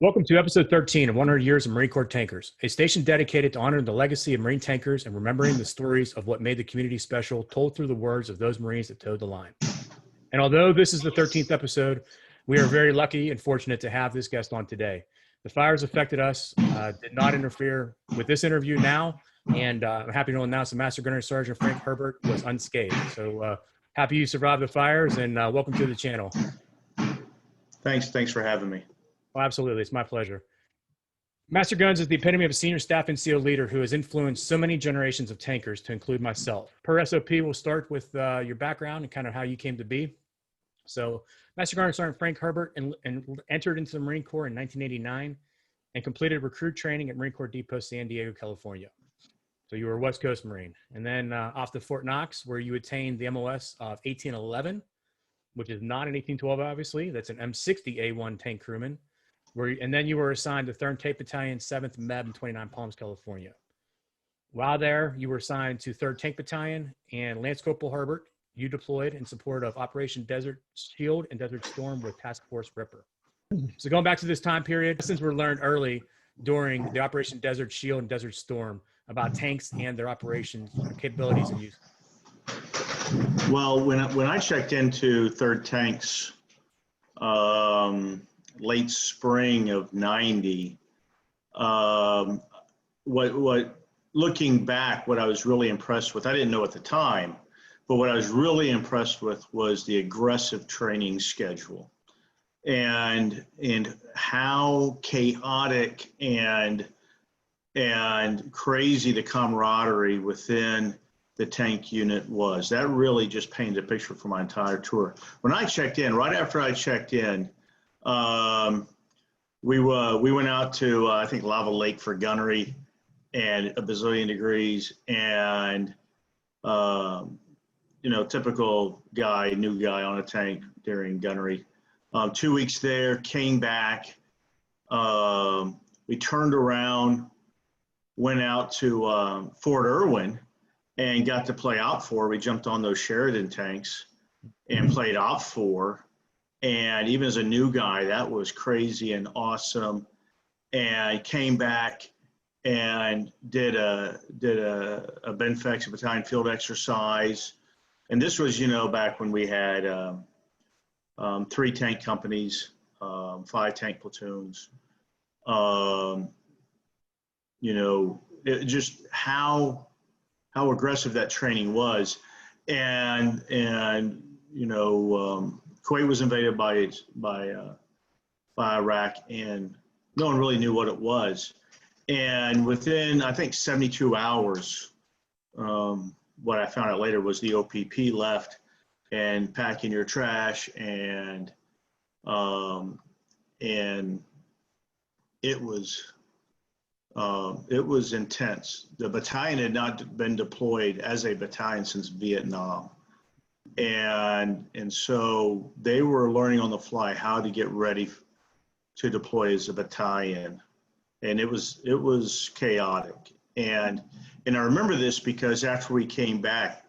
Welcome to episode 13 of 100 Years of Marine Corps Tankers, a station dedicated to honoring the legacy of Marine tankers and remembering the stories of what made the community special, told through the words of those Marines that towed the line. And although this is the 13th episode, we are very lucky and fortunate to have this guest on today. The fires affected us, did not interfere with this interview now, and I'm happy to announce that Master Gunnery Sergeant Frank Herbert was unscathed. So happy you survived the fires, and welcome to the channel. Thanks for having me. Oh, absolutely. It's my pleasure. Master Guns is the epitome of a senior staff and NCO leader who has influenced so many generations of tankers, to include myself. Per SOP, we'll start with your background and kind of how you came to be. So, Master Gunnery Sergeant Frank Herbert entered into the Marine Corps in 1989 and completed recruit training at Marine Corps Depot, San Diego, California. So you were a West Coast Marine. And then off to Fort Knox, where you attained the MOS of 1811, which is not an 1812, obviously. That's an M60 A1 tank crewman. And then you were assigned to 3rd Tank Battalion, 7th MEB in 29 Palms, California. While there, you were assigned to 3rd Tank Battalion, and Lance Corporal Herbert, you deployed in support of Operation Desert Shield and Desert Storm with Task Force Ripper. So going back to this time period, lessons were learned early during the Operation Desert Shield and Desert Storm about tanks and their operations, capabilities, and use. Well, when I checked into 3rd Tanks, late spring of '90. Looking back, what I was really impressed with, I didn't know at the time, but what I was really impressed with was the aggressive training schedule and how chaotic and crazy the camaraderie within the tank unit was. That really just painted a picture for my entire tour. When I checked in, right after I checked in, we went out to I think Lava Lake for gunnery and a bazillion degrees, and typical guy, new guy on a tank during gunnery. 2 weeks there, came back. We turned around, went out to Fort Irwin, and got to play OPFOR. We jumped on those Sheridan tanks and played OPFOR. And even as a new guy, that was crazy and awesome. And came back and did a Benfex, a battalion field exercise. And this was, back when we had 3 tank companies, 5 tank platoons. Just how aggressive that training was, and Kuwait was invaded by Iraq, and no one really knew what it was. And within, I think, 72 hours, what I found out later was the OPP left and packing your trash, and it was intense. The battalion had not been deployed as a battalion since Vietnam. And so they were learning on the fly how to get ready to deploy as a battalion, and it was chaotic. And I remember this because after we came back,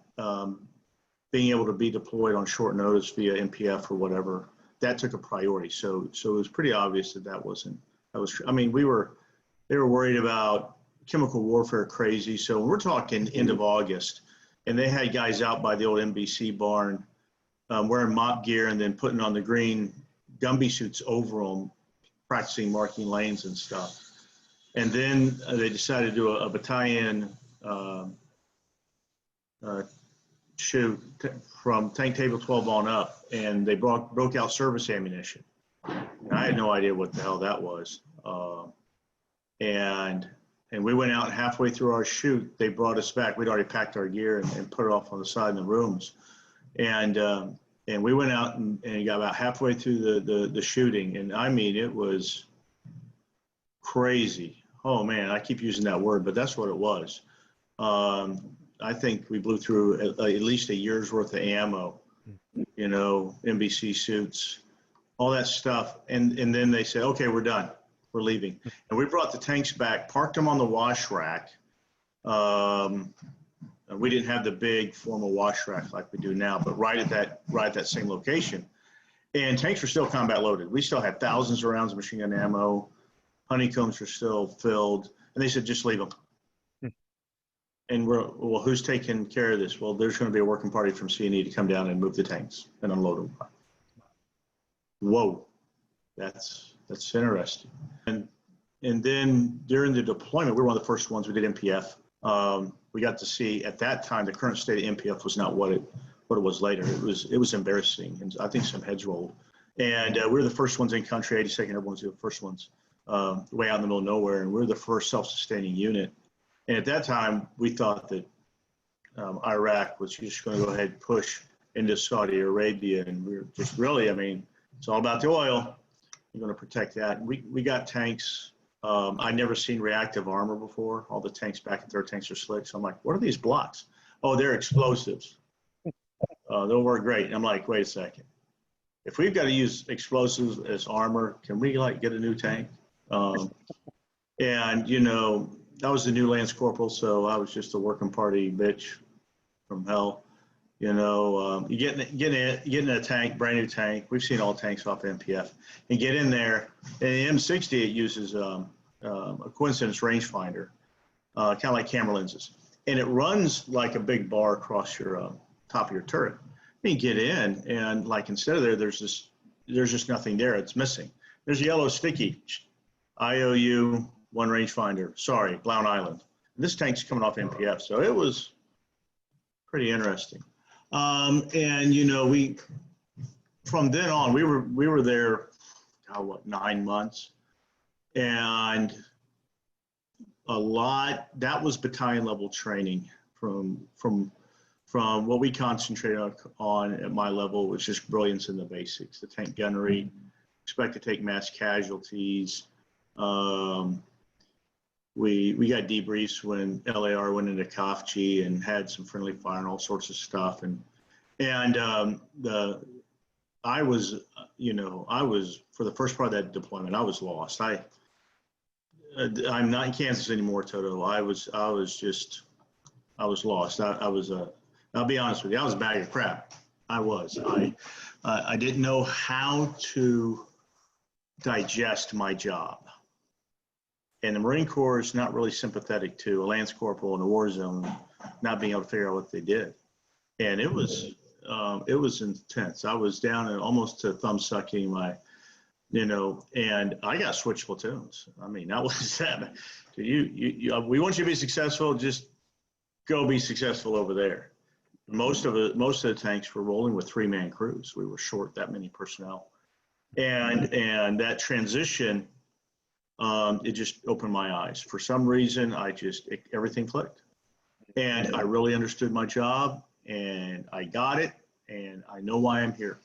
being able to be deployed on short notice via MPF or whatever, that took a priority. So it was pretty obvious they were worried about chemical warfare crazy. So we're talking end of August. And they had guys out by the old NBC barn wearing mop gear and then putting on the green Gumby suits over them, practicing marking lanes and stuff. And then they decided to do a battalion shoot from tank table 12 on up, and they broke out service ammunition. And I had no idea what the hell that was. And we went out halfway through our shoot. They brought us back. We'd already packed our gear and put it off on the side in the rooms. And we went out and got about halfway through the shooting. And I mean, it was crazy. Oh man, I keep using that word, but that's what it was. I think we blew through at least a year's worth of ammo, NBC suits, all that stuff. And then they said, okay, we're done. We're leaving. And we brought the tanks back, parked them on the wash rack. We didn't have the big formal wash rack like we do now, but right at that same location. And tanks were still combat loaded. We still had thousands of rounds of machine gun ammo. honeycombs are still filled. And they said, just leave them. And well, who's taking care of this? Well, there's going to be a working party from C&E to come down and move the tanks and unload them. Whoa, that's interesting. And then during the deployment, we were one of the first ones. We did MPF. We got to see at that time the current state of MPF was not what it was later. It was embarrassing, and I think some heads rolled. And we were the first ones in country. 82nd Airborne was the first ones, way out in the middle of nowhere, and we were the first self-sustaining unit. And at that time, we thought that Iraq was just going to go ahead and push into Saudi Arabia, and we were just really, I mean, it's all about the oil. You're going to protect that. And we got tanks. I'd never seen reactive armor before. All the tanks, back and third tanks are slick. So I'm like, what are these blocks? Oh, they're explosives. They'll work great. And I'm like, wait a second. If we've got to use explosives as armor, can we like get a new tank? And you know, I was the new Lance Corporal, so I was just a working party bitch from hell. You know, you get in a tank, brand new tank. We've seen all tanks off MPF, and get in there. And the M60, it uses a coincidence rangefinder, kind of like camera lenses, and it runs like a big bar across your top of your turret. And you get in, and like instead of there's just nothing there. It's missing. There's a yellow sticky, IOU, one rangefinder. Sorry, Blount Island. And this tank's coming off MPF, so it was pretty interesting. And you know, from then on, we were there, 9 months, and a lot, that was battalion level training from what we concentrated on at my level was just brilliance in the basics, the tank gunnery, expect to take mass casualties. We got debriefs when LAR went into Kafji and had some friendly fire and all sorts of stuff. I was for the first part of that deployment, I was lost. I'm not in Kansas anymore, Toto. I was lost. I'll be honest with you. I was a bag of crap. I didn't know how to digest my job. And the Marine Corps is not really sympathetic to a Lance Corporal in a war zone not being able to figure out what they did. And it was intense. I was down and almost to thumb sucking and I got switched platoons. I mean, that was that. We want you to be successful. Just go be successful over there. Most of the tanks were rolling with 3-man crews. We were short that many personnel, and that transition, it just opened my eyes. For some reason, everything clicked, and I really understood my job, and I got it, and I know why I'm here,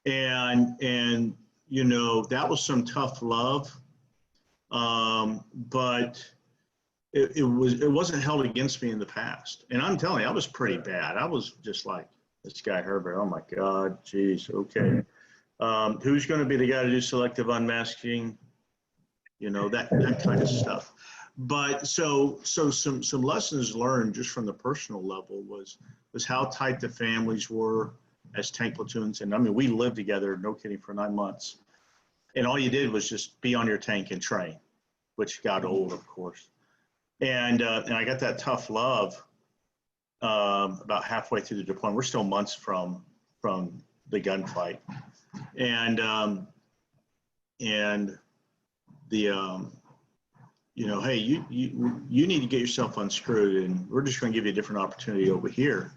and you know, that was some tough love, but it wasn't held against me in the past. And I'm telling you, I was pretty bad. I was just like, this guy Herbert, oh my God, geez, okay. Who's going to be the guy to do selective unmasking? You know, that kind of stuff. But so some lessons learned just from the personal level was how tight the families were as tank platoons. And I mean, we lived together, no kidding, for 9 months. And all you did was just be on your tank and train, which got old, of course. And I got that tough love about halfway through the deployment. We're still months from the gunfight, and the you know, hey, you need to get yourself unscrewed, and we're just going to give you a different opportunity over here.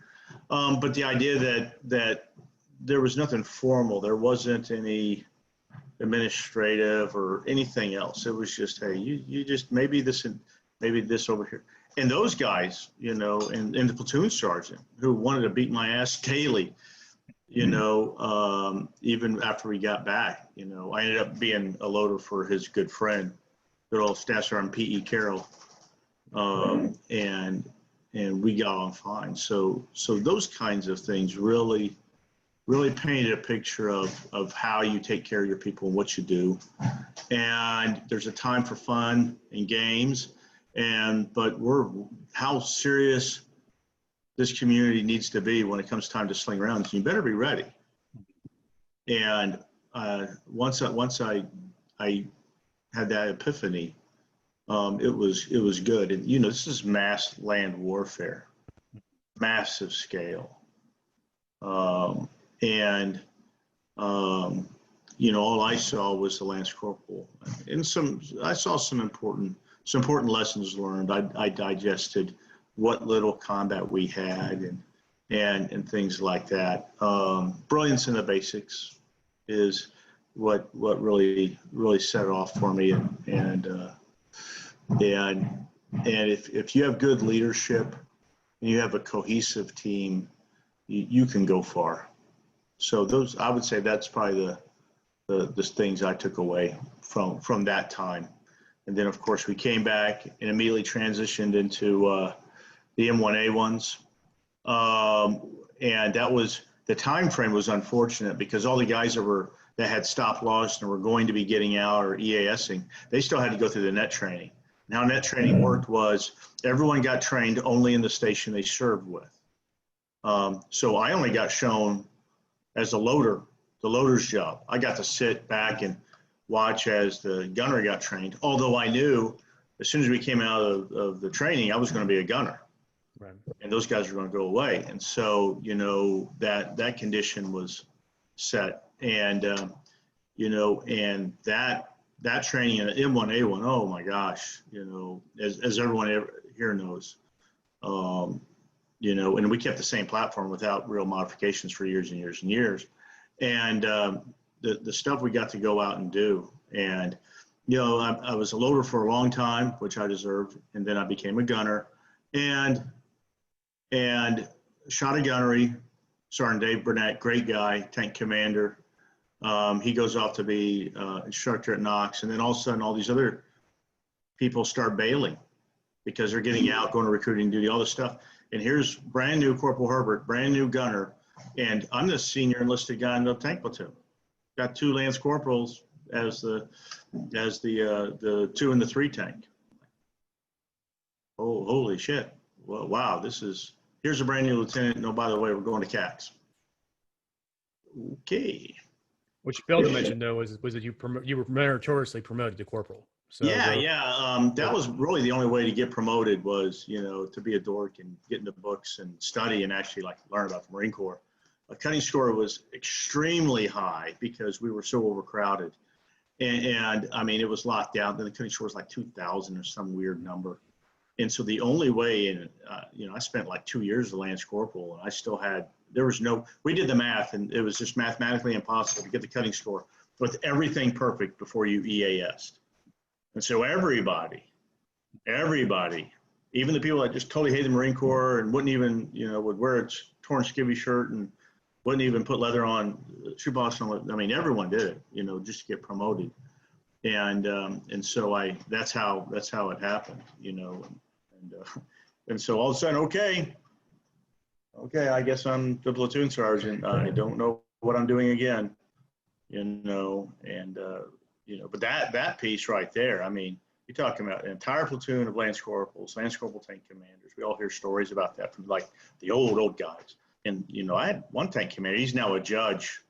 But the idea that there was nothing formal, there wasn't any administrative or anything else. It was just, hey, you just maybe this over here. And those guys, you know, and the platoon sergeant who wanted to beat my ass daily, you know, even after we got back, you know, I ended up being a loader for his good friend, good old Staff Sergeant P.E. Carroll, and we got on fine. So those kinds of things really painted a picture of how you take care of your people and what you do. And there's a time for fun and games, but how serious this community needs to be when it comes time to sling rounds. You better be ready. And once I had that epiphany, it was good. And, this is mass land warfare, massive scale. And all I saw was the Lance Corporal, and I saw some important lessons learned. I digested what little combat we had and things like that. Brilliance in the basics is what really set it off for me. And if you have good leadership and you have a cohesive team, you can go far. So I would say that's probably the things I took away from that time. And then of course we came back and immediately transitioned into the M1A ones. And that was, the time frame was unfortunate because all the guys that had stop loss and were going to be getting out or EASing, they still had to go through the net training. And how net training worked was everyone got trained only in the station they served with. So I only got shown as a loader, the loader's job. I got to sit back and watch as the gunner got trained, although I knew as soon as we came out of the training, I was going to be a gunner. Right. And those guys were going to go away. And so, that condition was set. And, and that training in M1A1, oh my gosh, as everyone here knows, and we kept the same platform without real modifications for years and years and years. And the stuff we got to go out and do. And, I was a loader for a long time, which I deserved. And then I became a gunner and shot a gunnery. Sergeant Dave Burnett, great guy, tank commander. He goes off to be instructor at Knox. And then all of a sudden, all these other people start bailing because they're getting out, going to recruiting duty, all this stuff. And here's brand new Corporal Herbert, brand new gunner. And I'm the senior enlisted guy in the tank platoon. Got 2 Lance Corporals as the 2 and the 3 tank. Oh, holy shit. Well, wow, here's a brand new lieutenant. No, by the way, we're going to CAX. Okay. What you failed to mention though was that you were meritoriously promoted to corporal. So that was really the only way to get promoted was, to be a dork and get into books and study and actually learn about the Marine Corps. A cutting score was extremely high because we were so overcrowded. And I mean, it was locked down. Then the cutting score was like 2,000 or some weird number. And so the only way, and I spent like 2 years as a Lance Corporal, and I still had, we did the math, and it was just mathematically impossible to get the cutting score with everything perfect before you EAS'd. And so everybody, even the people that just totally hate the Marine Corps and wouldn't even, would wear a torn skivvy shirt and wouldn't even put leather on, shoebox on, I mean, everyone did it, just to get promoted. And so that's how it happened, and so all of a sudden, okay, I guess I'm the platoon sergeant. I don't know what I'm doing again, but that piece right there, I mean, you're talking about an entire platoon of Lance Corporals, Lance Corporal tank commanders. We all hear stories about that from the old guys. And, I had one tank commander, he's now a judge,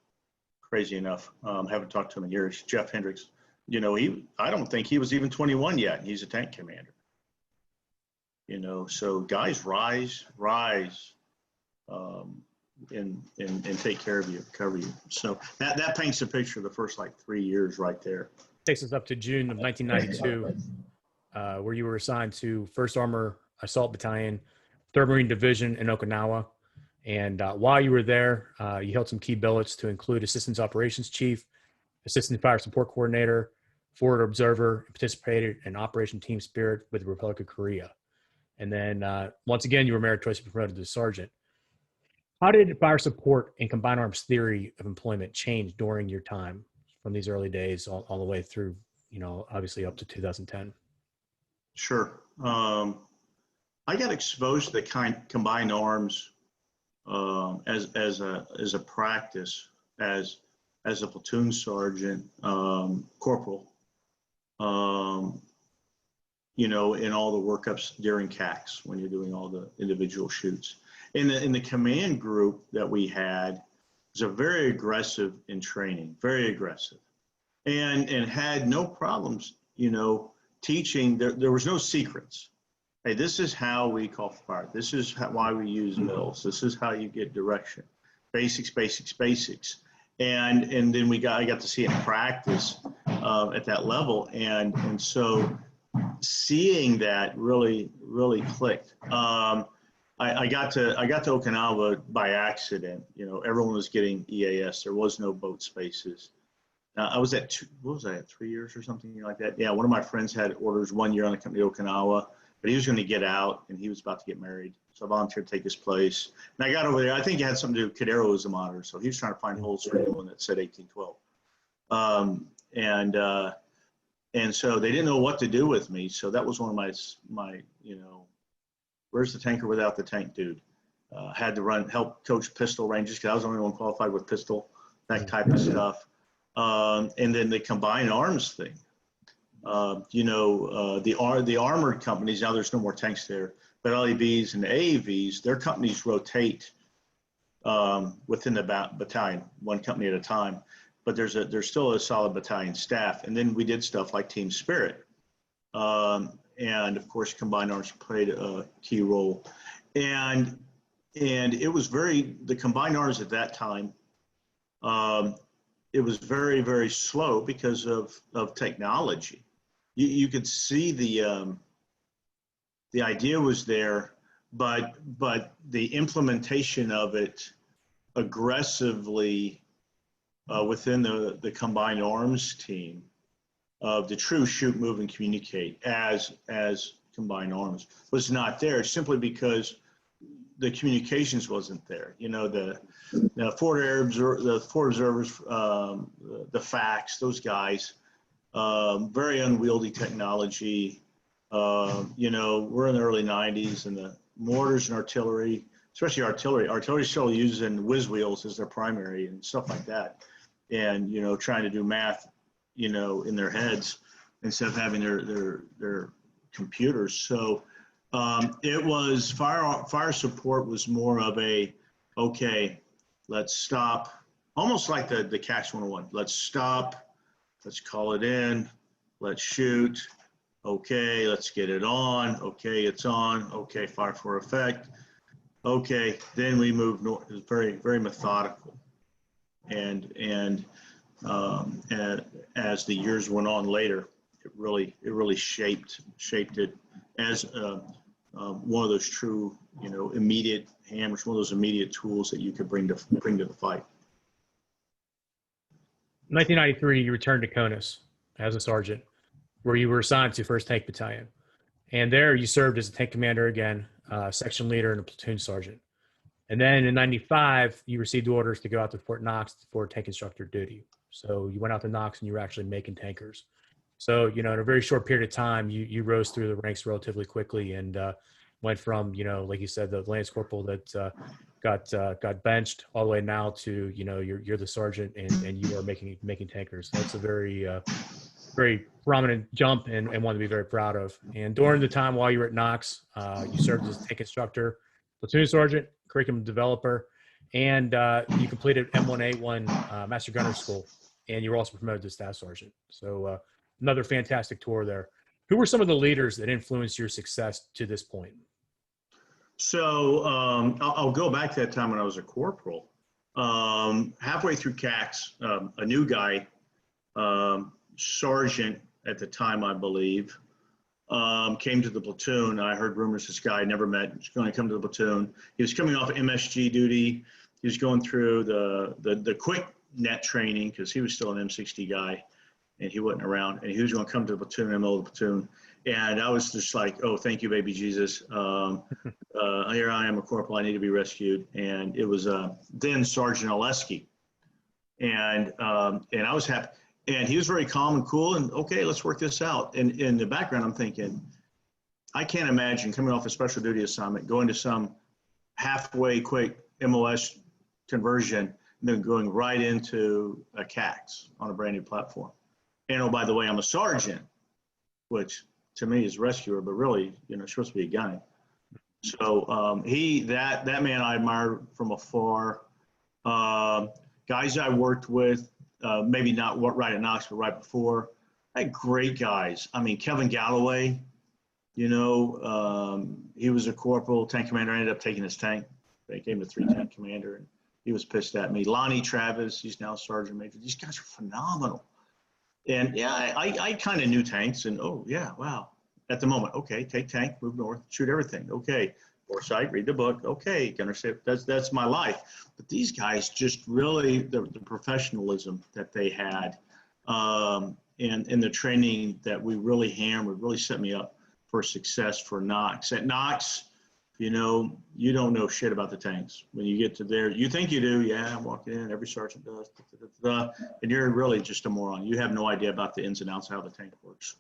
crazy enough. Haven't talked to him in years, Jeff Hendricks. I don't think he was even 21 yet, and he's a tank commander. So guys rise, and take care of you, cover you. So that paints a picture of the first 3 years right there. Takes us up to June of 1992, where you were assigned to 1st Armor Assault Battalion, 3rd Marine Division in Okinawa. And while you were there, you held some key billets to include Assistant Operations Chief, Assistant Fire Support Coordinator, Forward Observer, and participated in Operation Team Spirit with the Republic of Korea. And then once again, you were meritoriously promoted to sergeant. How did fire support and combined arms theory of employment change during your time from these early days all the way through, obviously up to 2010? Sure. I got exposed to the combined arms as a practice as a platoon sergeant, corporal, in all the workups during CAX when you're doing all the individual shoots. In the command group that we had was a very aggressive in training, very aggressive, and had no problems, you know, teaching, there was no secrets. Hey, this is how we call for fire. This is why we use mills. This is how you get direction. Basics, basics, basics. And then I got to see it in practice at that level. And so seeing that really clicked. I got to Okinawa by accident. You know, everyone was getting EAS. There was no boat spaces. I was at what was I at 3 years or something like that? Yeah, one of my friends had orders 1 year on the company Okinawa, but he was going to get out and he was about to get married. So I volunteered to take his place. And I got over there. I think it had something to do with Cadero was the monitor. So he was trying to find holes for anyone that said 1812. And so they didn't know what to do with me. So that was one of my you know, where's the tanker without the tank dude? Had to help coach pistol ranges because I was the only one qualified with pistol, that type of stuff. And then the combined arms thing. You know, the armored companies, now there's no more tanks there, but LEVs and AAVs, their companies rotate within the battalion, one company at a time. But there's still a solid battalion staff. And then we did stuff like Team Spirit. And of course, combined arms played a key role. And it was the combined arms at that time, it was very, very slow because of technology. You could see the idea was there, but the implementation of it aggressively within the combined arms team of the true shoot, move, and communicate as combined arms was not there, simply because the communications wasn't there. You know, the forward observers, the facts, those guys, very unwieldy technology. You know, we're in the early 90s, and the mortars and artillery, especially artillery still using whiz wheels as their primary and stuff like that. And, you know, trying to do math, you know, in their heads instead of having their computers. So it was fire support was more of a, okay, let's stop, almost like the Cash 101. Let's stop, let's call it in, let's shoot. Okay, let's get it on. Okay, it's on. Okay, fire for effect. Okay, then we move north. It was very, very methodical. And as the years went on later, it really shaped it as one of those true, you know, immediate hammers, one of those immediate tools that you could bring to the fight. 1993, you returned to CONUS as a sergeant, where you were assigned to 1st Tank Battalion. And there you served as a tank commander again, section leader, and a platoon sergeant. And then in 95, you received orders to go out to Fort Knox for tank instructor duty. So you went out to Knox and you were actually making tankers. So, you know, in a very short period of time, you rose through the ranks relatively quickly and went from, you know, like you said, the Lance Corporal that got benched all the way now to, you know, you're the sergeant and you are making tankers. That's a very prominent jump and one to be very proud of. And during the time while you were at Knox, you served as tank instructor, platoon sergeant, curriculum developer, and you completed M1A1 Master Gunner School, and you were also promoted to staff sergeant. So another fantastic tour there. Who were some of the leaders that influenced your success to this point? So I'll go back to that time when I was a corporal. Halfway through CAX, a new guy, sergeant at the time, I believe, came to the platoon. I heard rumors this guy I never met was going to come to the platoon. He was coming off MSG duty. He was going through the quick net training because he was still an M60 guy and he wasn't around. And he was going to come to the platoon in the middle of the platoon. And I was just like, oh, thank you, baby Jesus. Here I am, a corporal. I need to be rescued. And it was then Sergeant Oleski. And I was happy. And he was very calm and cool and, okay, let's work this out. And in the background, I'm thinking, I can't imagine coming off a special duty assignment, going to some halfway quick MOS conversion, and then going right into a CAX on a brand new platform. And oh, by the way, I'm a sergeant, which to me is rescuer, but really, you know, supposed to be a gunny. So that man I admire from afar. Guys I worked with, maybe not right at Knox, but right before, I had great guys. I mean, Kevin Galloway, he was a corporal, tank commander. I ended up taking his tank. They gave him a 3-tank commander, and he was pissed at me. Lonnie Travis, he's now sergeant major. These guys are phenomenal. And yeah, I kind of knew tanks, and oh yeah, wow. At the moment, okay, take tank, move north, shoot everything. Okay, foresight, read the book. Okay, gonna say that's my life. But these guys just really the professionalism that they had, and the training that we really hammered really set me up for success for NOTC. At NOTC, you don't know shit about the tanks. When you get to there, you think you do. Yeah, I'm walking in, every sergeant does, and you're really just a moron. You have no idea about the ins and outs of how the tank works.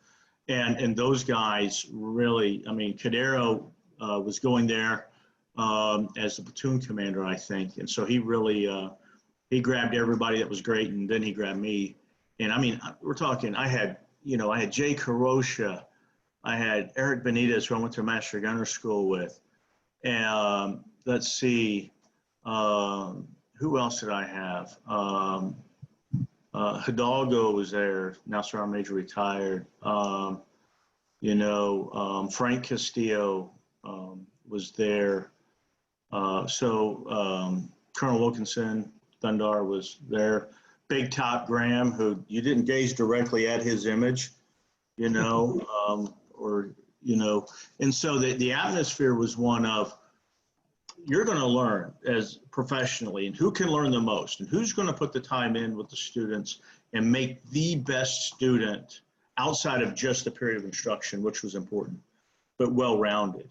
And those guys really, I mean, Cadero was going there as the platoon commander, I think. And so he really, he grabbed everybody that was great, and then he grabbed me. And I mean, we're talking, I had Jay Carosha, I had Eric Benitez, who I went to Master Gunner School with. And let's see, who else did I have? Hidalgo was there, now Sergeant Major retired. Frank Castillo was there. Colonel Wilkinson, Thundar was there. Big Top Graham, who you didn't gaze directly at his image, and so the atmosphere was one of, you're going to learn as professionally, and who can learn the most, and who's going to put the time in with the students and make the best student outside of just the period of instruction, which was important, but well-rounded.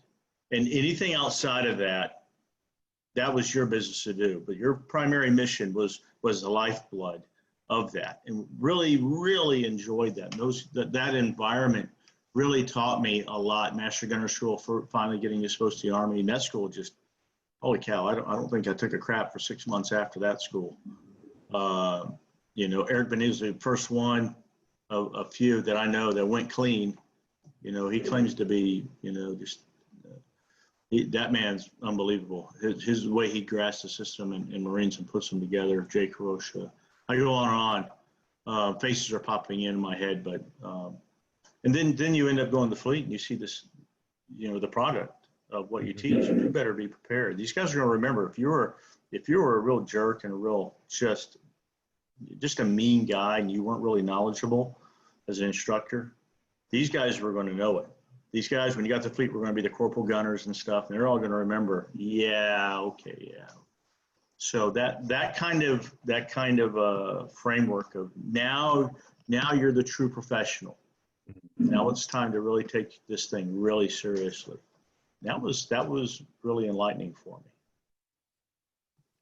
And anything outside of that, that was your business to do. But your primary mission was the lifeblood of that, and really, really enjoyed that. And that environment really taught me a lot. Master Gunner School, for finally getting exposed to the Army, and that school just, holy cow, I don't think I took a crap for 6 months after that school. Eric Benitez was the first one of a few that I know that went clean. He claims to be, that man's unbelievable. His way he grasps the system and Marines and puts them together. Jay Carosha. I go on and on. Faces are popping in my head, but and then you end up going to the fleet and you see this, the product of what you teach, and you better be prepared. These guys are going to remember if you were a real jerk and a real just a mean guy and you weren't really knowledgeable as an instructor, these guys were going to know it. These guys, when you got to the fleet, were going to be the corporal gunners and stuff, and they're all going to remember, yeah, okay, yeah. So that kind of framework of now you're the true professional. Now it's time to really take this thing really seriously. That was really enlightening for me.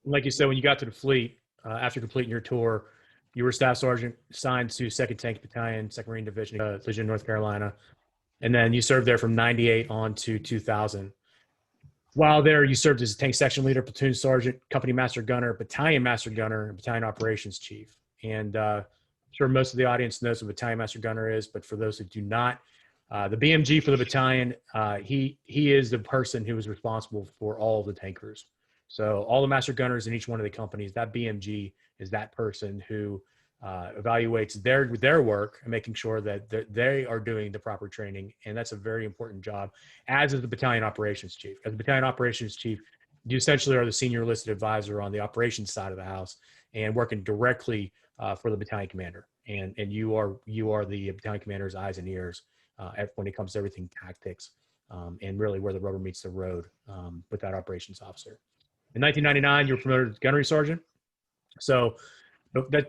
Like you said, when you got to the fleet, after completing your tour, you were staff sergeant assigned to 2nd Tank Battalion, 2nd Marine Division, Legion, North Carolina. And then you served there from 98 on to 2000. While there, you served as a tank section leader, platoon sergeant, company master gunner, battalion master gunner, and battalion operations chief. And I'm sure most of the audience knows what battalion master gunner is, but for those who do not, the BMG for the battalion, he is the person who is responsible for all of the tankers. So all the master gunners in each one of the companies, that BMG is that person who evaluates their work and making sure that they are doing the proper training. And that's a very important job, as is the battalion operations chief. As the battalion operations chief, you essentially are the senior enlisted advisor on the operations side of the house and working directly for the battalion commander. And you are the battalion commander's eyes and ears when it comes to everything tactics and really where the rubber meets the road with that operations officer. In 1999, you were promoted to gunnery sergeant. So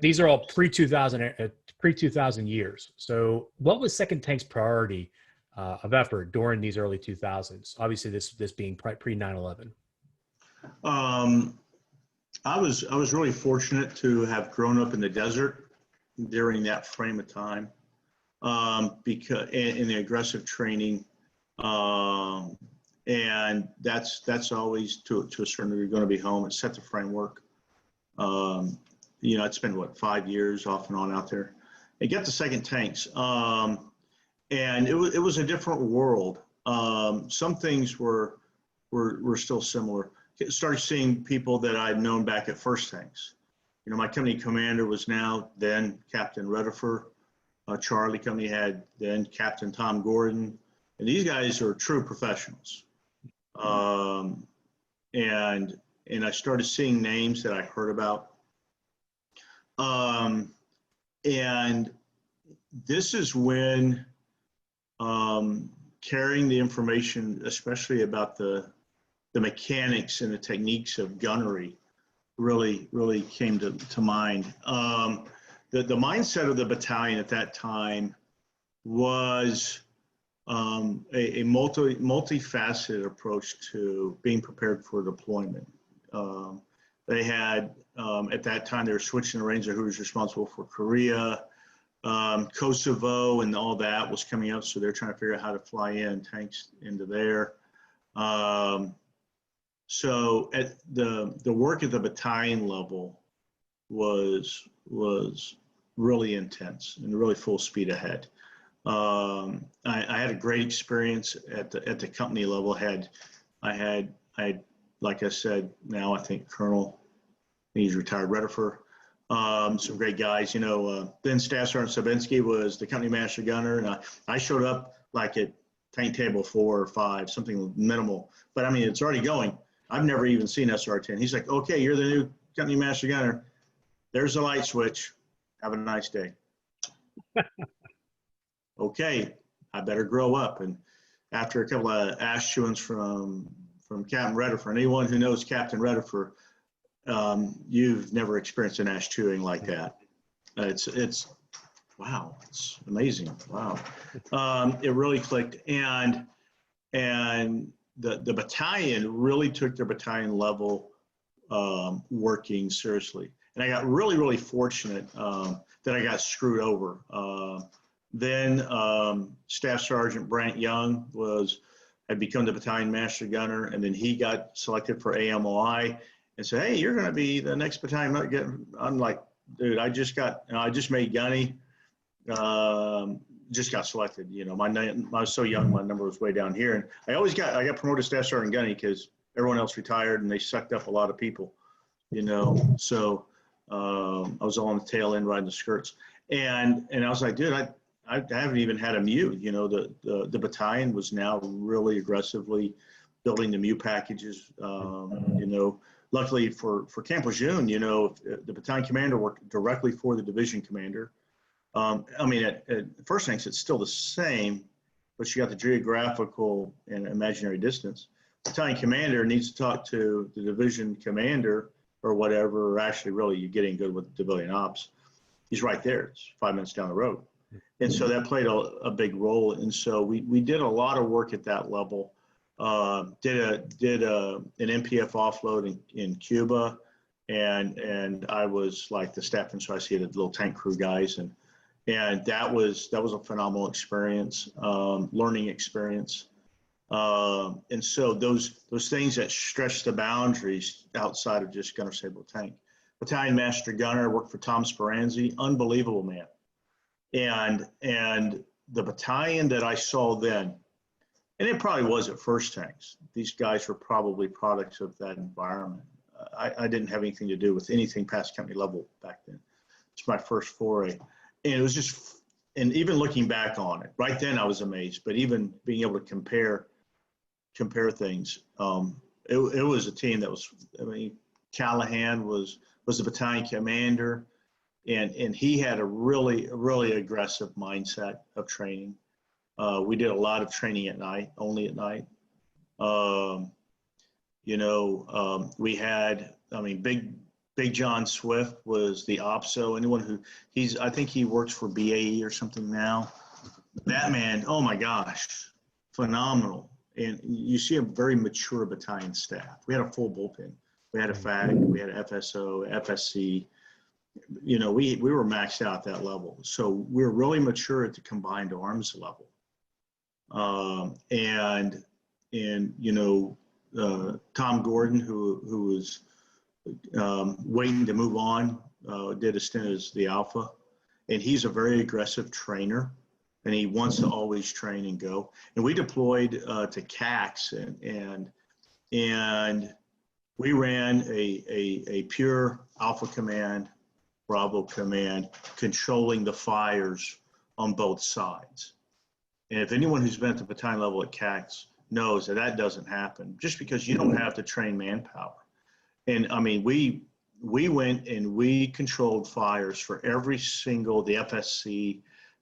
these are all pre-2000 years. So what was 2nd Tank's priority of effort during these early 2000s? Obviously, this being pre-9/11. I was really fortunate to have grown up in the desert during that frame of time, because in the aggressive training, and that's always to a certain degree going to be home. It set the framework. It's been 5 years off and on out there. And get the 2nd Tanks, and it was a different world. Some things were still similar. Started seeing people that I'd known back at 1st Tanks. My company commander was then Captain Redifer. Charlie company had then Captain Tom Gordon, and these guys are true professionals. And I started seeing names that I heard about. And this is when carrying the information, especially about the mechanics and the techniques of gunnery, really came to mind. The mindset of the battalion at that time was a multifaceted approach to being prepared for deployment. They had, at that time, they were switching the ranger who was responsible for Korea, Kosovo, and all that was coming up. So they're trying to figure out how to fly in tanks into there. So at the work at the battalion level was really intense and really full speed ahead. I had a great experience at the company level. I had, like I said, now I think Colonel, he's retired Redifer, some great guys, then Staff Sergeant Sabinski was the company master gunner, and I showed up like at tank table 4 or 5, something minimal, but I mean, it's already going. I've never even seen SR-10. He's like, okay, you're the new company master gunner. There's the light switch. Have a nice day. Okay, I better grow up. And after a couple of ass chewings from Captain Redifer, and anyone who knows Captain Redifer, you've never experienced an ass chewing like that. It's wow, it's amazing. Wow, it really clicked, and the battalion really took their battalion level working seriously. And I got really fortunate that I got screwed over. Then Staff Sergeant Brant Young had become the battalion master gunner, and then he got selected for AMOI and said, hey, you're going to be the next battalion. I'm like, dude, I just made gunny. Just got selected. I was so young, my number was way down here, and I got promoted to Staff Sergeant Gunny because everyone else retired and they sucked up a lot of people, So I was all on the tail end riding the skirts, and I was like, dude, I haven't even had a MEU. The battalion was now really aggressively building the MEU packages. Luckily for Camp Lejeune, the battalion commander worked directly for the division commander. I mean, at first ranks, it's still the same, but you got the geographical and imaginary distance. Battalion commander needs to talk to the division commander or whatever, or actually really you're getting good with civilian ops. He's right there. It's 5 minutes down the road. And so that played a big role. And so we did a lot of work at that level. Did an MPF offload in Cuba, and I was like the staff, and so I see the little tank crew guys, and that was a phenomenal experience, learning experience. And so those things that stretch the boundaries outside of just gunner stable tank. Battalion master gunner, worked for Tom Speranzi, unbelievable man. And the battalion that I saw then, and it probably was at First Tanks, these guys were probably products of that environment. I didn't have anything to do with anything past company level back then. It's my first foray. And it was just, and even looking back on it, right then I was amazed, but even being able to compare things, it was a team that was, I mean, Callahan was the battalion commander, and he had a really aggressive mindset of training. We did a lot of training at night, only at night. We had, I mean, Big John Swift was the OPSO. Anyone who I think he works for BAE or something now. That man, oh my gosh, phenomenal. And you see a very mature battalion staff. We had a full bullpen. We had a FAG, we had an FSO, FSC. We were maxed out at that level. So we're really mature at the combined arms level. Tom Gordon, who was waiting to move on, did a stint as the Alpha, and he's a very aggressive trainer, and he wants to always train and go. And we deployed to CAX, and we ran a pure Alpha command, Bravo command, controlling the fires on both sides. And if anyone who's been at the battalion level at CACs knows that that doesn't happen, just because you don't have to train manpower. And I mean, we went and we controlled fires for every single, the FSC,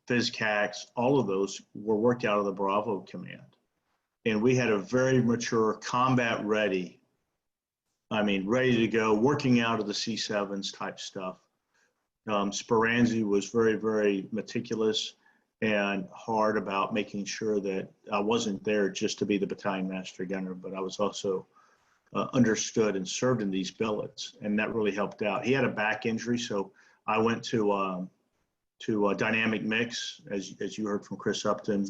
FISCACs, all of those were worked out of the Bravo Command. And we had a very mature, combat ready, I mean, ready to go, working out of the C7s type stuff. Speranzi was very, very meticulous and hard about making sure that I wasn't there just to be the battalion master gunner, but I was also understood and served in these billets, and that really helped out. He had a back injury, so I went to dynamic mix, as you heard from Chris Upton,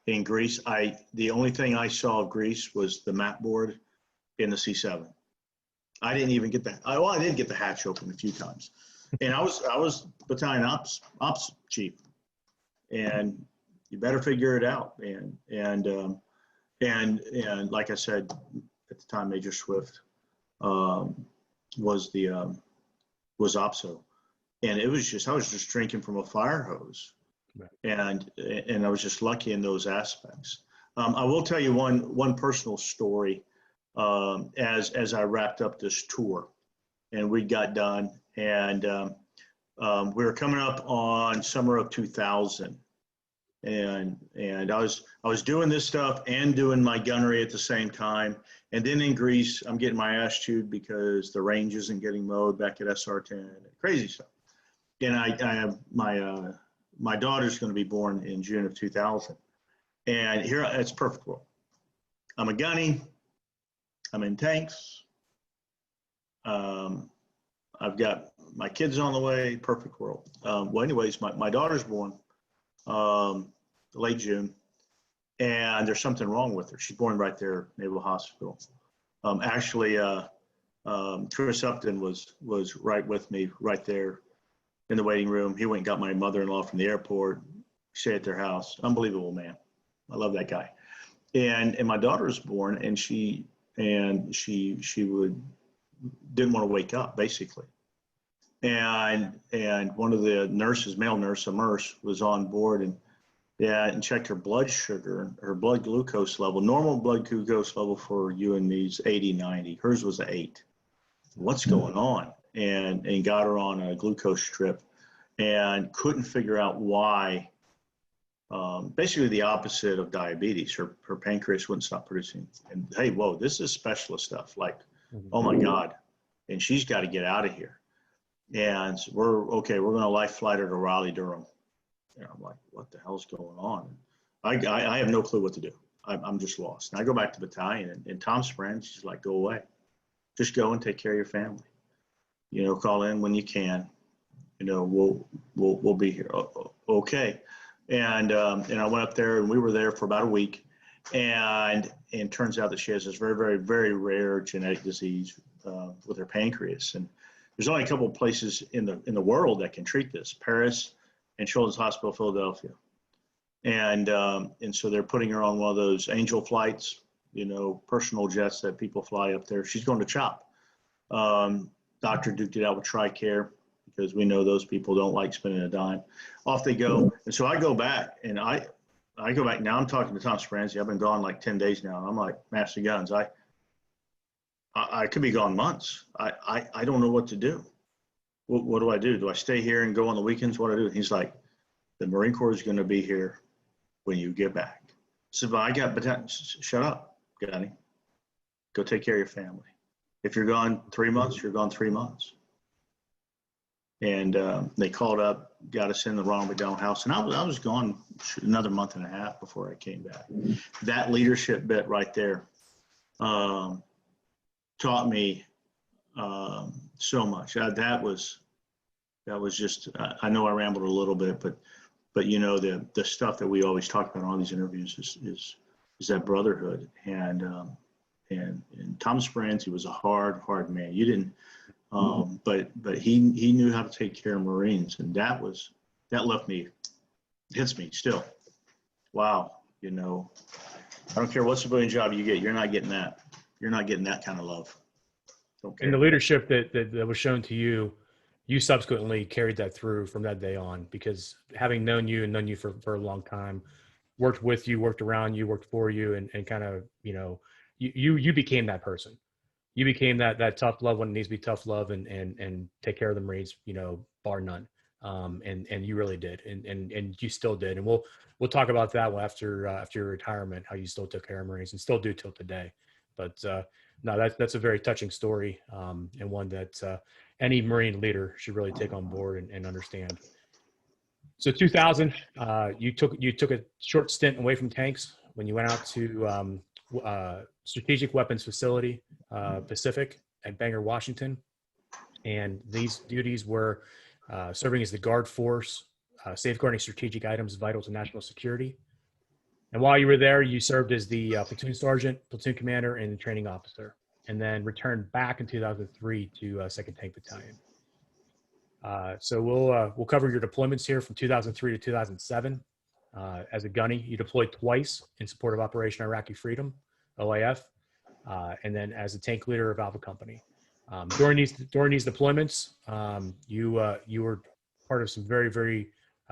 in Greece. The only thing I saw of Greece was the map board in the C7. I didn't even get that. Well, I did get the hatch open a few times, and I was battalion ops chief, and you better figure it out. And like I said at the time, Major Swift was OPSO, and it was just, I was just drinking from a fire hose, right. and I was just lucky in those aspects. I will tell you one personal story as I wrapped up this tour, and we got done, and we were coming up on summer of 2000. And I was doing this stuff and doing my gunnery at the same time. And then in Greece, I'm getting my ass chewed because the range isn't getting mowed back at SR10, crazy stuff. And I have my daughter's going to be born in June of 2000. And here, it's perfect world. I'm a gunny. I'm in tanks. I've got my kids on the way, perfect world. Well, anyways, my daughter's born late June, and there's something wrong with her. She's born right there, Naval Hospital. Actually, Chris Upton was right with me right there in the waiting room. He went and got my mother-in-law from the airport, stayed at their house. Unbelievable man. I love that guy. And my daughter was born, and she didn't want to wake up, basically. And one of the nurses, male nurse, a nurse, was on board and checked her blood sugar, her blood glucose level. Normal blood glucose level for you and me is 80, 90. Hers was 8. What's going on? And got her on a glucose strip and couldn't figure out why. Basically the opposite of diabetes. Her pancreas wouldn't stop producing. And hey, whoa, this is specialist stuff. Like, oh my God. And she's got to get out of here. And we're going to life flight her to Raleigh, Durham. And I'm like, what the hell's going on? I have no clue what to do. I'm just lost. And I go back to battalion, and Tom Speranzi's like, go away. Just go and take care of your family. You know, call in when you can. You know, we'll be here. Okay. And I went up there, and we were there for about a week. And turns out that she has this very, very, very rare genetic disease with her pancreas. And there's only a couple of places in the world that can treat this: Paris and Children's Hospital, Philadelphia. And so they're putting her on one of those angel flights, you know, personal jets that people fly up there. She's going to CHOP. Doctor duked it out with TRICARE, because we know those people don't like spending a dime. Off they go. And so I go back, and I go back. Now I'm talking to Tom Speranzi. I've been gone like 10 days now. And I'm like, Master Guns, I could be gone months. I don't know what to do. What do I do? Do I stay here and go on the weekends? What do I do? And he's like, the Marine Corps is going to be here when you get back. So, but I got battalion. Shut up, Gunny. Go take care of your family. If you're gone 3 months, you're gone 3 months. And they called up, got us in the Ronald McDonald House, and I was gone another month and a half before I came back. That leadership bit right there taught me so much. That was just, I know I rambled a little bit, but you know, the stuff that we always talk about in all these interviews is that brotherhood. And Tom Speranzi was a hard man. You didn't, but he knew how to take care of Marines, and that hits me still. Wow. You know, I don't care what civilian job you get, you're not getting that. You're not getting that kind of love. And the leadership that was shown to you you subsequently carried that through from that day on, because having known you and known you for a long time, worked with you, worked around you, worked for you, and kind of, you became that person. You became that tough love when it needs to be tough love, and take care of the Marines, bar none. And you really did, and you still did. And we'll talk about that after your retirement, how you still took care of Marines and still do till today. But no, that's a very touching story, and one that any Marine leader should really take on board and understand. So 2000, you took a short stint away from tanks when you went out to Strategic Weapons Facility, Pacific at Bangor, Washington. And these duties were serving as the guard force, safeguarding strategic items vital to national security. And while you were there, you served as the platoon sergeant, platoon commander, and training officer, and then returned back in 2003 to 2nd Tank Battalion. So we'll cover your deployments here from 2003 to 2007. As a gunny, you deployed twice in support of Operation Iraqi Freedom, OIF, and then as a tank leader of Alpha Company. During these deployments, you were part of some very, very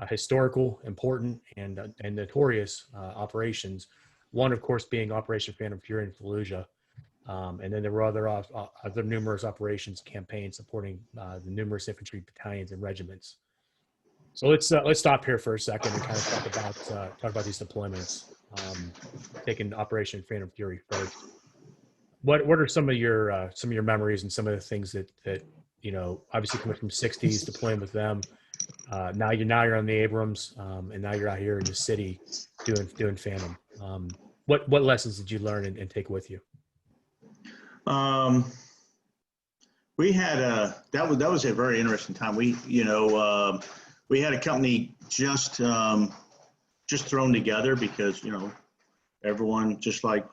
historical, important, and notorious operations. One, of course, being Operation Phantom Fury in Fallujah. And then there were other numerous operations, campaigns supporting the numerous infantry battalions and regiments. So let's stop here for a second and kind of talk about these deployments. Taking Operation Phantom Fury first. What are some of your memories and some of the things that obviously coming from 60s, deploying with them. Now you're on the Abrams, and now you're out here in the city doing Phantom. What lessons did you learn and take with you? We had that was a very interesting time. We had a company just thrown together because everyone, just like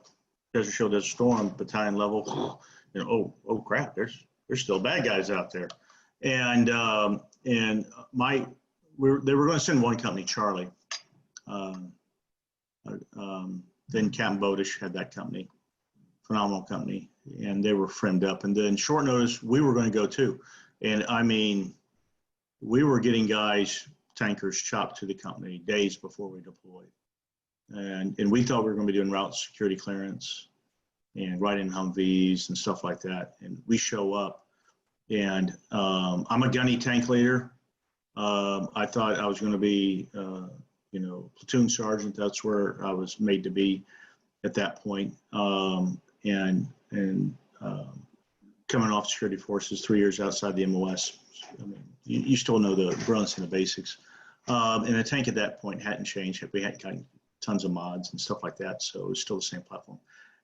Desert Shield, Desert Storm, battalion level, oh crap, there's still bad guys out there, and they were going to send one company, Charlie. Then Captain Bodish had that company, phenomenal company, and they were framed up. And then short notice, we were going to go too. And I mean, we were getting tankers chopped to the company days before we deployed. And we thought we were going to be doing route security clearance and riding Humvees and stuff like that. And we show up, and I'm a gunny tank leader. I thought I was going to be, platoon sergeant. That's where I was made to be at that point. And coming off security forces, 3 years outside the MOS. I mean, you still know the grunts and the basics. And the tank at that point hadn't changed. We had gotten tons of mods and stuff like that, so it was still the same platform.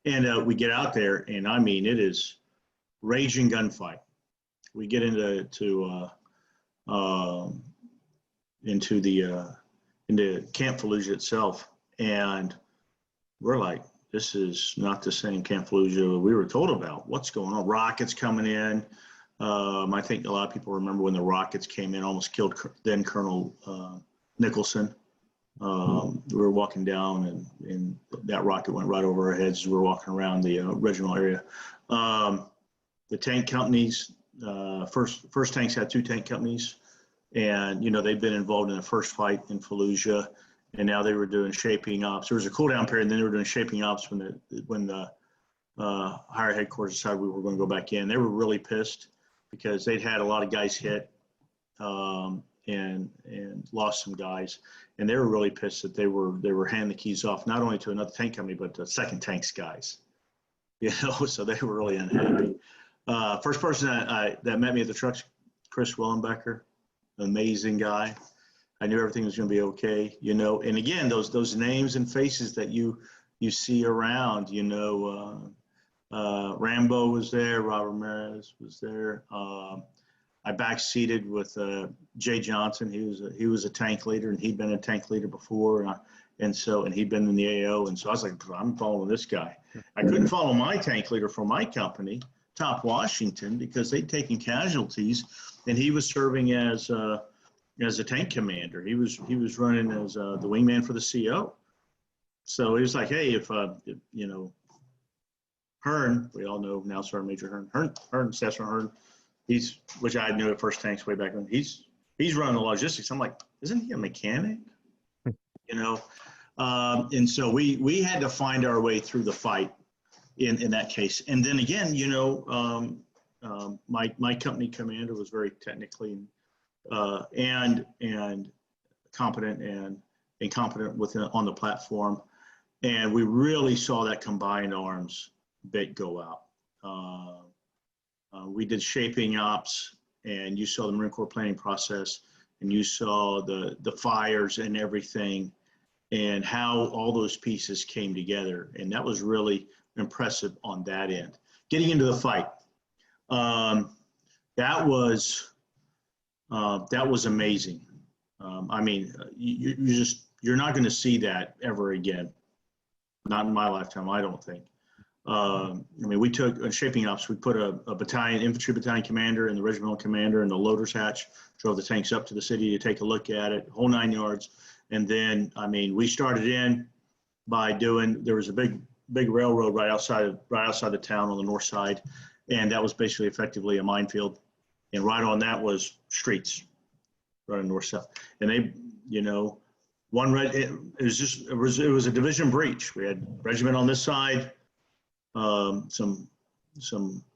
And we get out there, and I mean, it is raging gunfight. We get into Camp Fallujah itself, and we're like, this is not the same Camp Fallujah we were told about. What's going on? Rockets coming in. I think a lot of people remember when the rockets came in, almost killed then Colonel Nicholson. We were walking down, and that rocket went right over our heads as we were walking around the regimental area. The tank companies, first tanks had 2 tank companies, and they'd been involved in the first fight in Fallujah, and now they were doing shaping ops. There was a cool down period, and then they were doing shaping ops when the higher headquarters decided we were going to go back in. They were really pissed because they'd had a lot of guys hit and lost some guys, and they were really pissed that they were handing the keys off not only to another tank company but to second tanks guys. So they were really unhappy. First person that met me at the trucks, Chris Wellenbecker, amazing guy. I knew everything was going to be okay, And again, those names and faces that you see around, Rambo was there, Rob Ramirez was there. I backseated with Jay Johnson. He was a tank leader, and he'd been a tank leader before, and he'd been in the AO. And so I was like, I'm following this guy. I couldn't follow my tank leader for my company, Top Washington, because they'd taken casualties, and he was serving as a tank commander. He was running as the wingman for the CO. So he was like, hey, if Hearn, we all know now Sergeant Major Hearn, Staff Sergeant Hearn, which I knew at First Tanks way back then. He's running the logistics. I'm like, isn't he a mechanic? You know, and so we had to find our way through the fight in that case. And then again, you know, my company commander was very technically and competent and competent on the platform, and we really saw that combined arms bit go out. We did shaping ops, and you saw the Marine Corps planning process, and you saw the fires and everything, and how all those pieces came together, and that was really impressive on that end. Getting into the fight, that was amazing. I mean, you're not going to see that ever again. Not in my lifetime, I don't think. I mean, we took shaping ops. We put a battalion, infantry battalion commander and the regimental commander in the loader's hatch, drove the tanks up to the city to take a look at it, whole 9 yards. And then, I mean, we started in by there was a big railroad right outside the town on the north side. And that was basically effectively a minefield. And right on that was streets, running north-south. And they, you know, it was a division breach. We had regiment on this side, some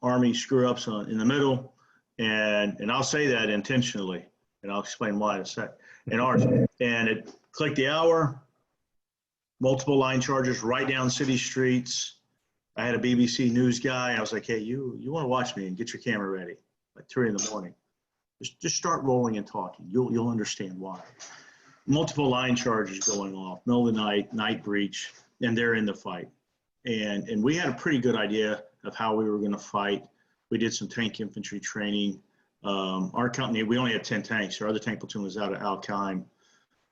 Army screw-ups in the middle, and I'll say that intentionally, and I'll explain why in a sec. And ours, and it clicked the hour, multiple line charges right down city streets. I had a BBC News guy. I was like, hey, you want to watch me and get your camera ready, like 3 in the morning. Just start rolling and talking. You'll understand why. Multiple line charges going off, middle of the night breach, and they're in the fight. And we had a pretty good idea of how we were going to fight. We did some tank infantry training. Our company, we only had 10 tanks. Our other tank platoon was out of Al-Qaim.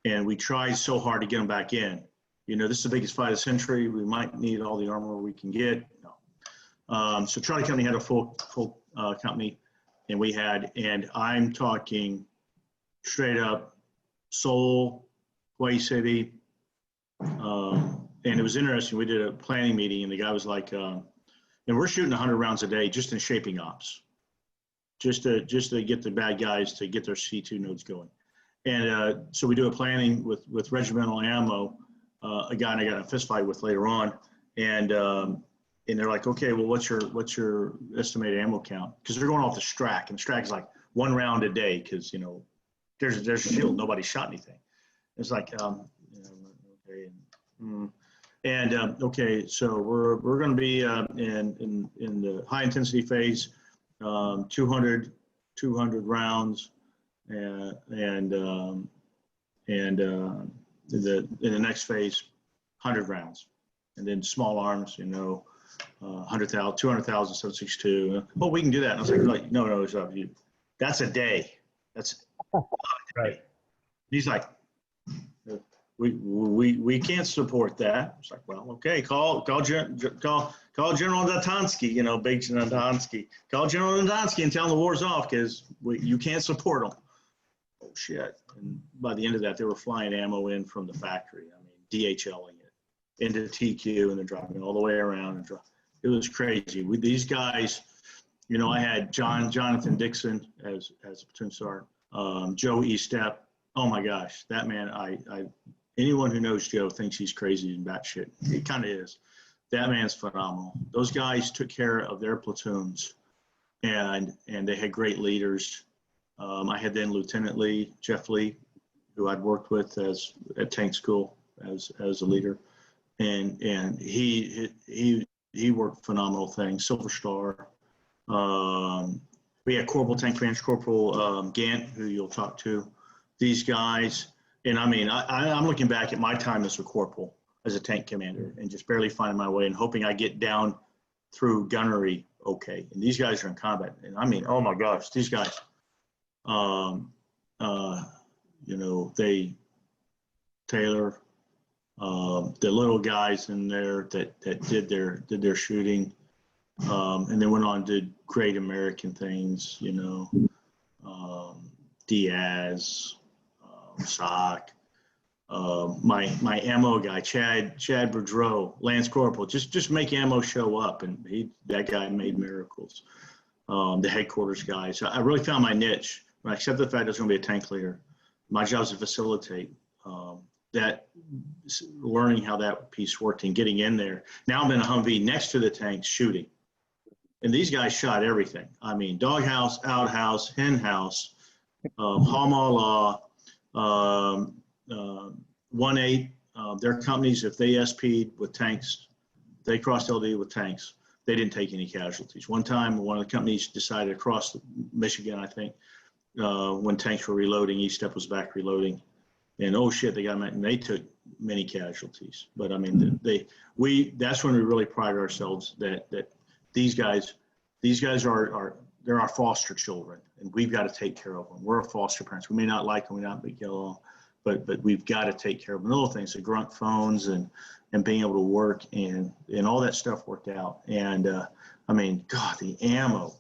And we tried so hard to get them back in. You know, this is the biggest fight of the century. We might need all the armor we can get. No. So Charlie Company had a full company, and I'm talking straight up Seoul, Hawaii City. And it was interesting. We did a planning meeting, and the guy was like, and we're shooting 100 rounds a day just in shaping ops, just to get the bad guys to get their C2 nodes going. And so we do a planning with regimental ammo, a guy I got in a fist fight with later on. And they're like, okay, well, what's your estimated ammo count? Because they're going off the STRAC, and STRAC is like 1 round a day, because, you know, there's a shield, nobody shot anything. It's like, okay. Okay, so we're going to be in the high intensity phase, 200 rounds, and in the next phase, 100 rounds, and then small arms, you know, 100,000, 200,000, 7.62. Oh, we can do that. And I was like, no, that's a day. That's right. He's like, we can't support that. It's like, well, okay, call General Natonsky, you know, big Natonsky. Call General Natonsky and tell him the war's off, because you can't support them. Oh shit! And by the end of that, they were flying ammo in from the factory. I mean, DHLing it into TQ, and then driving all the way around. It was crazy. With these guys, you know, I had Jonathan Dixon as a platoon sergeant, Joe Estep. Oh my gosh, that man! Anyone who knows Joe thinks he's crazy and batshit. He kind of is. That man's phenomenal. Those guys took care of their platoons, and they had great leaders. I had then Lieutenant Lee, Jeff Lee, who I'd worked with at tank school as a leader, and he worked phenomenal things. Silver Star. We had Corporal Tank Commander Corporal Gant, who you'll talk to. These guys. And I mean, I'm looking back at my time as a corporal, as a tank commander, and just barely finding my way and hoping I get down through gunnery okay. And these guys are in combat. And I mean, oh my gosh, these guys, you know, Taylor, the little guys in there that did their shooting, and then went on and did great American things, you know, Diaz, Sock, my ammo guy, Chad Boudreau, Lance Corporal, just make ammo show up, and that guy made miracles. the headquarters guys. I really found my niche. When I accepted the fact I was going to be a tank leader, my job is to facilitate that, learning how that piece worked and getting in there. Now I'm in a Humvee next to the tank shooting. And these guys shot everything. I mean, doghouse, outhouse, hen house, Hamala, 1-8. Their companies, if they SP'd with tanks, they crossed LD with tanks. They didn't take any casualties. One time, one of the companies decided to cross Michigan, I think, when tanks were reloading. Each step was back reloading, and oh shit, they got them, and they took many casualties. But I mean, that's when we really pride ourselves that these guys are they're our foster children, and we've got to take care of them. We're foster parents. We may not like them, we not get along, but we've got to take care of them. Little things, the grunt phones and being able to work and all that stuff worked out. And I mean, God, the ammo.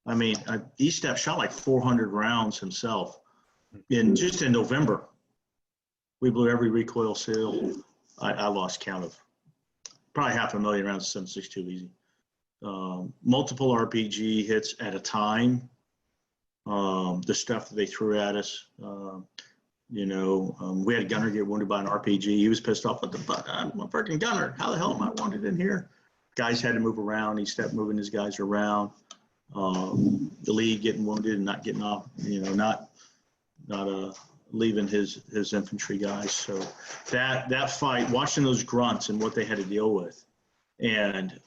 I mean, each step shot like 400 rounds himself just in November. We blew every recoil seal. I lost count of probably 500,000 rounds of 7.62 easy. Multiple RPG hits at a time. The stuff that they threw at us, we had a gunner get wounded by an RPG. He was pissed off. What the fuck? I'm a freaking gunner. How the hell am I wanted in here? Guys had to move around. He kept moving his guys around. The lead getting wounded and not getting off, not leaving his infantry guys. So that fight, watching those grunts and what they had to deal with, and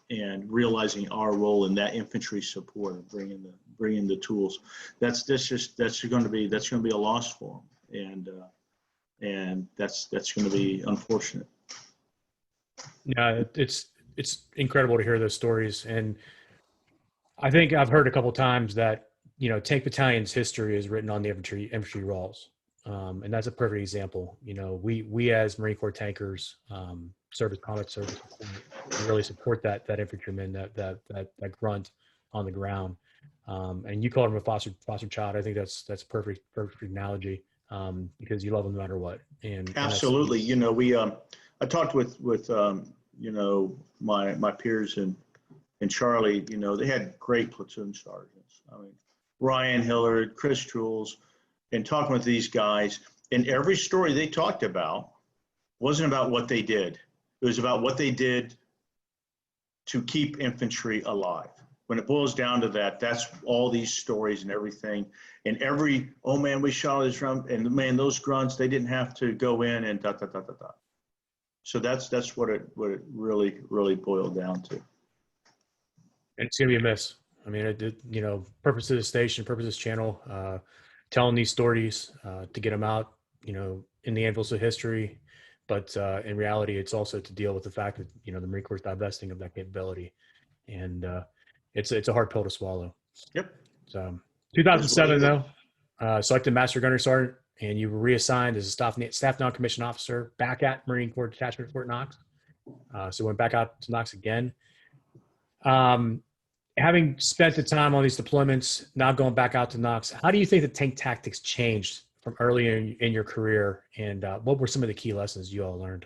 realizing our role in that infantry support of bringing the tools, that's going to be a loss for them, and that's going to be unfortunate. Yeah, it's incredible to hear those stories, and I think I've heard a couple of times that tank battalion's history is written on the infantry rolls, and that's a perfect example. We as Marine Corps tankers, combat service, really support that infantryman, that grunt on the ground. And you called him a foster child. I think that's perfect analogy, because you love them no matter what. And absolutely, I talked with my peers in Charlie. They had great platoon sergeants. I mean, Ryan Hillard, Chris Trules, and talking with these guys, and every story they talked about wasn't about what they did. It was about what they did to keep infantry alive. When it boils down to that, that's all these stories and everything. And oh man, we shot this drum, and man, those grunts, they didn't have to go in and . So that's what it really, really boiled down to. And it's going to be a miss. I mean, purpose of the station, purpose of this channel, telling these stories to get them out, in the annals of history. But in reality, it's also to deal with the fact that, the Marine Corps is divesting of that capability. And it's a hard pill to swallow. Yep. So 2007, though, selected Master Gunnery Sergeant, and you were reassigned as a staff non-commissioned officer back at Marine Corps Detachment Fort Knox. So went back out to Knox again. Having spent the time on these deployments, now going back out to Knox, how do you think the tank tactics changed from early in your career, and what were some of the key lessons you all learned?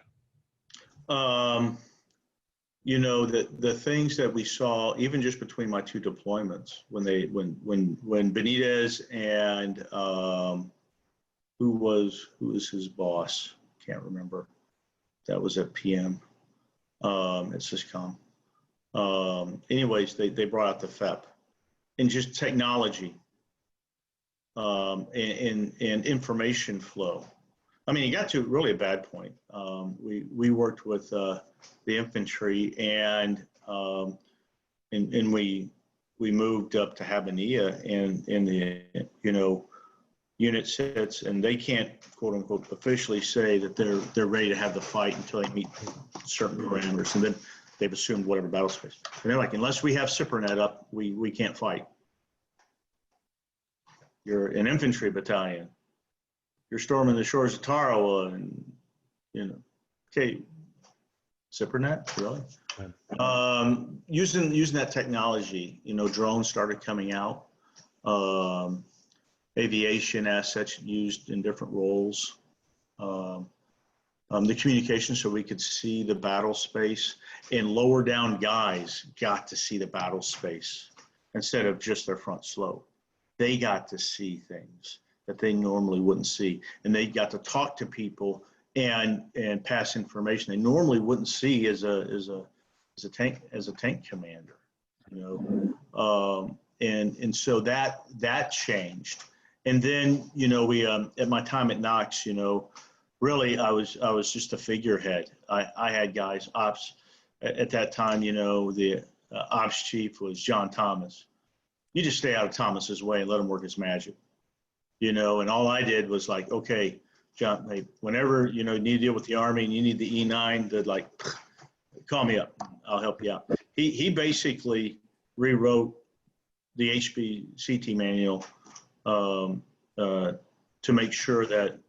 The things that we saw, even just between my two deployments, when Benitez and who was his boss? Can't remember. That was at PM. It's Syscom. Anyways, they brought out the FEP, and just technology and information flow. I mean, it got to really a bad point. We worked with the infantry, and we moved up to Habbaniyah, and the unit sits, and they can't, quote unquote, officially say that they're ready to have the fight until they meet certain parameters, and then they've assumed whatever battle space. And they're like, unless we have SIPRNet up, we can't fight. You're an infantry battalion. You're storming the shores of Tarawa, and okay, SIPRNet, really? Using that technology, drones started coming out. Aviation assets used in different roles. The communication, so we could see the battle space, and lower down guys got to see the battle space. instead of just their front slope. They got to see things that they normally wouldn't see, and they got to talk to people and pass information they normally wouldn't see as a tank commander, and so that changed. And then we at my time at Knox, really I was just a figurehead. I had guys ops at that time. The ops chief was John Thomas. You just stay out of Thomas's way and let him work his magic, and all I did was like, okay, John, hey, whenever you need to deal with the Army and you need the E9, to call me up, I'll help you out. He basically rewrote the HBCT manual to make sure that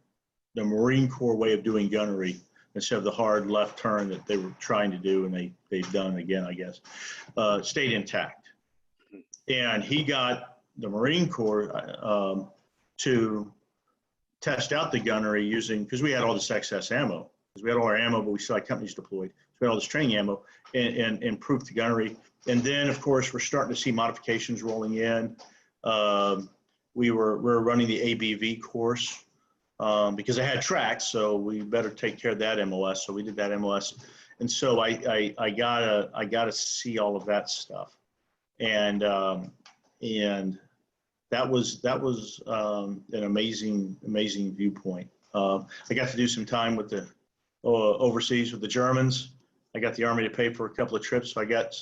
the Marine Corps way of doing gunnery, instead of the hard left turn that they were trying to do, and they've done again, I guess, stayed intact. And he got the Marine Corps to test out the gunnery using, because we had all this excess ammo, because we had all our ammo, but we still had companies deployed. So we had all this training ammo, and improved the gunnery. And then, of course, we're starting to see modifications rolling in. We're running the ABV course because I had tracks, so we better take care of that MOS. So we did that MOS, and so I gotta see all of that stuff, and that was an amazing viewpoint. I got to do some time with the overseas with the Germans. I got the Army to pay for a couple of trips, so I got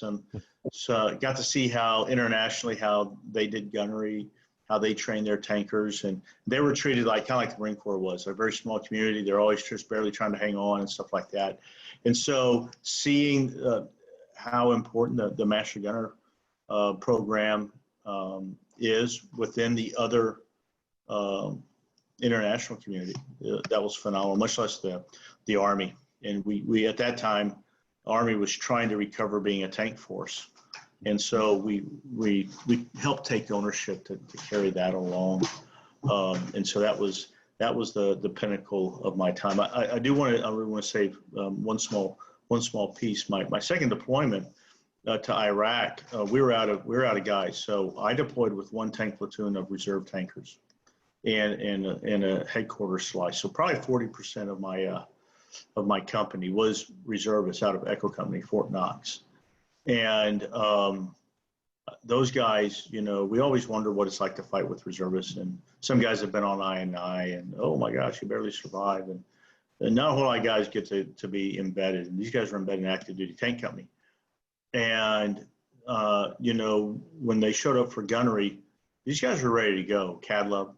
got to see how internationally how they did gunnery, how they trained their tankers, and they were treated kind of like the Marine Corps was. They're a very small community. They're always just barely trying to hang on and stuff like that. And so seeing how important the Master Gunner program is within the other international community, that was phenomenal, much less the Army. And we at that time, Army was trying to recover being a tank force. And so we helped take ownership to carry that along. And so that was the pinnacle of my time. I really want to say one small piece. My second deployment to Iraq, we were out of guys. So I deployed with one tank platoon of reserve tankers and a headquarters slice. So probably 40% of my company was reservists out of Echo Company, Fort Knox. And those guys, we always wonder what it's like to fight with reservists. And some guys have been on I&I, and oh my gosh, you barely survive. And not a whole lot of guys get to be embedded. And these guys were embedded in active duty tank company. And when they showed up for gunnery, these guys were ready to go. Cadlub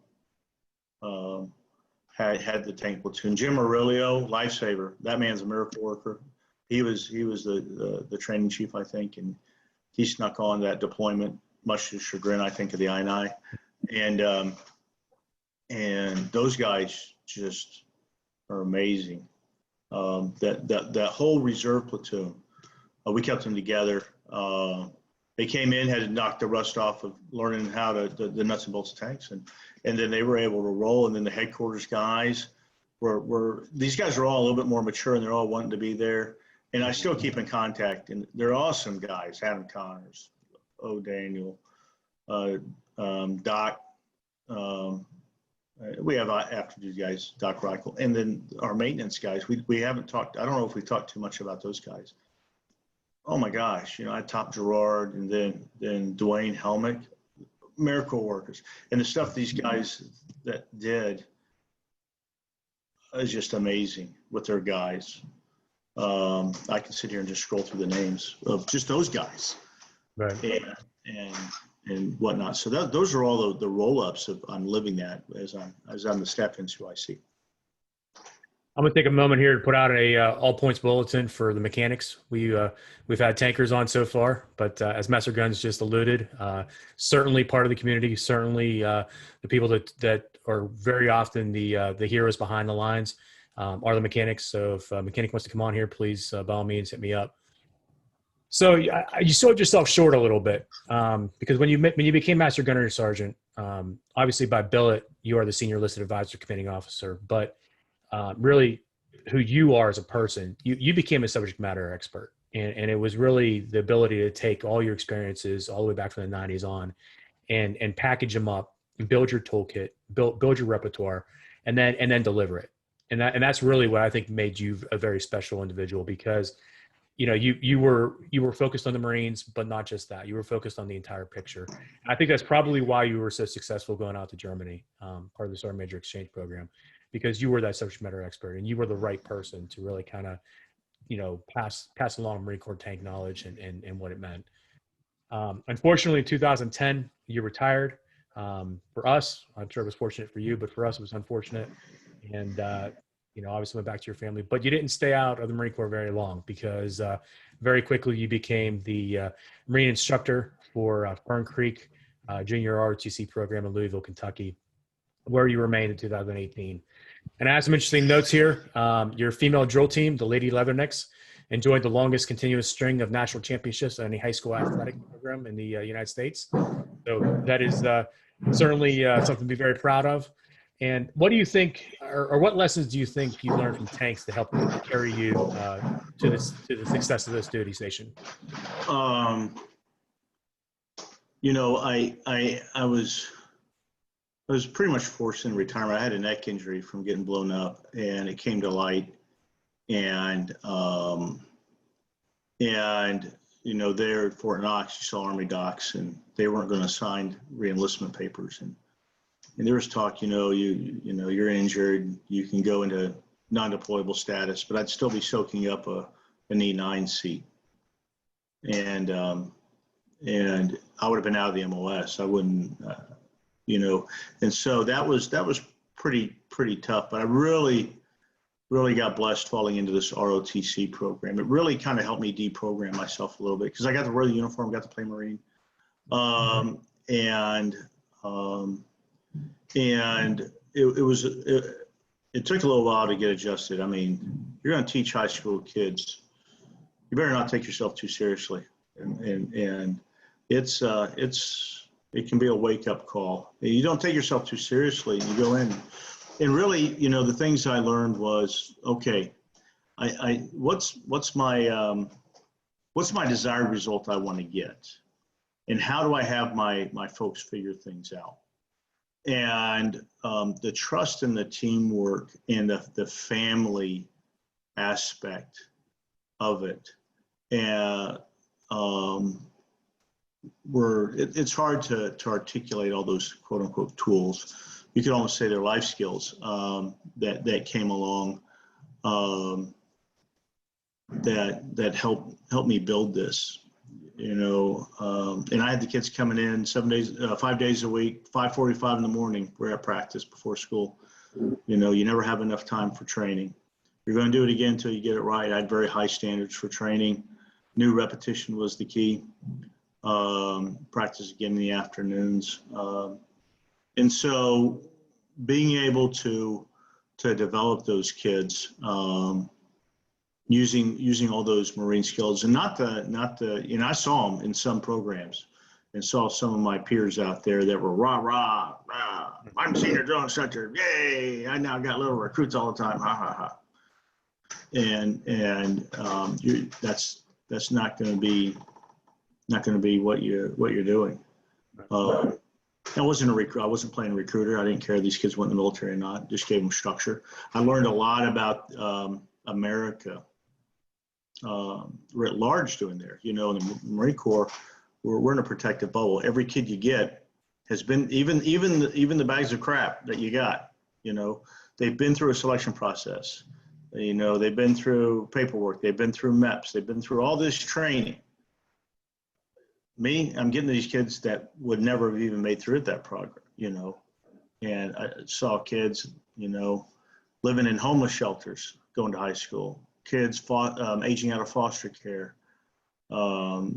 had the tank platoon. Jim Aurelio, lifesaver. That man's a miracle worker. He was the training chief, I think, and he snuck on that deployment, much to the chagrin, I think, of the I&I. And those guys just are amazing. That whole reserve platoon, we kept them together. They came in, had to knock the rust off of learning how the nuts and bolts of tanks, and then they were able to roll. And then the headquarters guys these guys are all a little bit more mature, and they're all wanting to be there. And I still keep in contact, and they're awesome guys. Adam Connors, Daniel, Doc. We have after these guys, Doc Reichel, and then our maintenance guys. We haven't talked. I don't know if we talked too much about those guys. Oh my gosh, I Top Gerard, and then Dwayne Helmick, miracle workers, and the stuff these guys that did is just amazing with their guys. I can sit here and just scroll through the names of just those guys, right, and whatnot. So those are all the roll-ups of I'm living that as I'm the step into IC. I'm going to take a moment here to put out a all points bulletin for the mechanics. We've had tankers on so far, but as Master Guns just alluded, certainly part of the community, certainly the people that are very often the heroes behind the lines are the mechanics. So if a mechanic wants to come on here, please, by all means, hit me up. So you sold yourself short a little bit because when you became Master Gunnery Sergeant, obviously by billet, you are the senior listed advisor commanding officer, but really who you are as a person, you became a subject matter expert. And it was really the ability to take all your experiences all the way back from the 90s on and package them up and build your toolkit, build your repertoire, and then deliver it. And that's really what I think made you a very special individual, because you were focused on the Marines, but not just that. You were focused on the entire picture. And I think that's probably why you were so successful going out to Germany, part of the Sergeant Major Exchange Program, because you were that subject matter expert and you were the right person to really kind of pass along Marine Corps tank knowledge and what it meant. Unfortunately, in 2010, you retired. For us, I'm sure it was fortunate for you, but for us, it was unfortunate. And obviously went back to your family, but you didn't stay out of the Marine Corps very long, because very quickly you became the Marine instructor for Fern Creek Junior ROTC program in Louisville, Kentucky, where you remained in 2018. And I have some interesting notes here. Your female drill team, the Lady Leathernecks, enjoyed the longest continuous string of national championships in any high school athletic program in the United States. So that is certainly something to be very proud of. And what do you think, or what lessons do you think you learned from tanks to help carry you to the success of this duty station? I was pretty much forced into retirement. I had a neck injury from getting blown up, and it came to light. And there at Fort Knox, you saw Army docs, and they weren't going to sign re-enlistment papers. And there was talk, you're injured, you can go into non-deployable status, but I'd still be soaking up an E9 seat. And I would have been out of the MOS. I wouldn't, and so that was pretty tough. But I really got blessed falling into this ROTC program. It really kind of helped me deprogram myself a little bit, because I got to wear the uniform, got to play Marine. And it took a little while to get adjusted. I mean, you're going to teach high school kids. You better not take yourself too seriously. And it can be a wake up call. You don't take yourself too seriously, and you go in. And really, the things I learned was, okay, what's my desired result I want to get, and how do I have my folks figure things out? And the trust in the teamwork and the family aspect of it, and it's hard to articulate all those quote unquote tools. You could almost say they're life skills that came along that helped me build this. And I had the kids coming in 5 days a week, 5:45 in the morning. We're at practice before school. You never have enough time for training. You're going to do it again until you get it right. I had very high standards for training. New repetition was the key. Practice again in the afternoons. And so being able to develop those kids, using all those Marine skills, and not the I saw them in some programs, and saw some of my peers out there that were rah, I'm senior drill instructor, yay, I now got little recruits all the time, ha ha ha. And that's not going to be what you're doing. I wasn't a recruiter. I wasn't playing a recruiter. I didn't care if these kids went in the military or not. Just gave them structure. I learned a lot about America writ large doing there. In the Marine Corps, we're in a protective bubble. Every kid you get has been, even the bags of crap that you got. They've been through a selection process. They've been through paperwork. They've been through MEPS. They've been through all this training. Me, I'm getting these kids that would never have even made through that program, and I saw kids, living in homeless shelters, going to high school, kids aging out of foster care,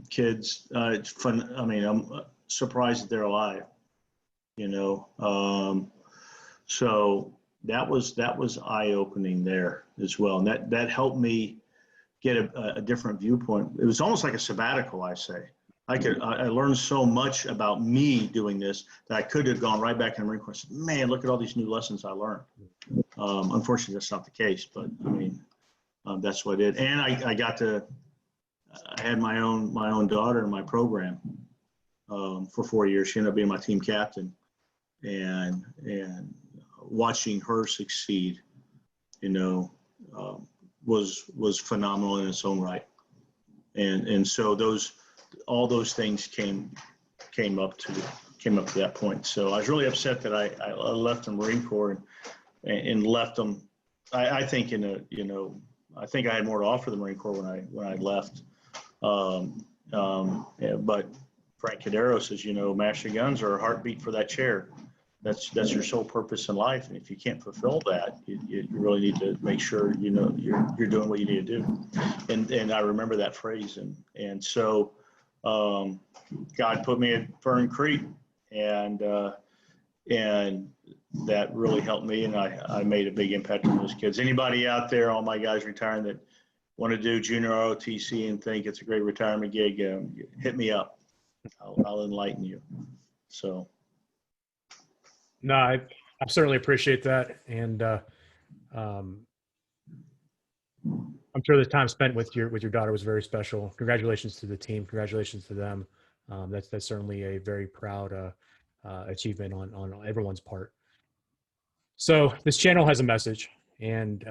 kids, it's fun. I mean, I'm surprised that they're alive, so that was eye-opening there as well. And that helped me get a different viewpoint. It was almost like a sabbatical, I say. I learned so much about me doing this that I could have gone right back in the Marine Corps and said, man, look at all these new lessons I learned. Unfortunately, that's not the case, but I mean, that's what I did. And I got to I had my own daughter in my program for 4 years. She ended up being my team captain, and watching her succeed, was phenomenal in its own right. And so all those things came up to that point. So I was really upset that I left the Marine Corps and left them. I think I think I had more to offer the Marine Corps when I left. But Frank Cadero says, master guns are a heartbeat for that chair. That's your sole purpose in life, and if you can't fulfill that, you really need to make sure you're doing what you need to do. And I remember that phrase, and so God put me at Fern Creek, and that really helped me, and I made a big impact on those kids. Anybody out there, all my guys retiring that want to do junior ROTC and think it's a great retirement gig, hit me up. I'll enlighten you. So. No, I certainly appreciate that, and I'm sure the time spent with your daughter was very special. Congratulations to the team. Congratulations to them. That's certainly a very proud achievement on everyone's part. So this channel has a message, and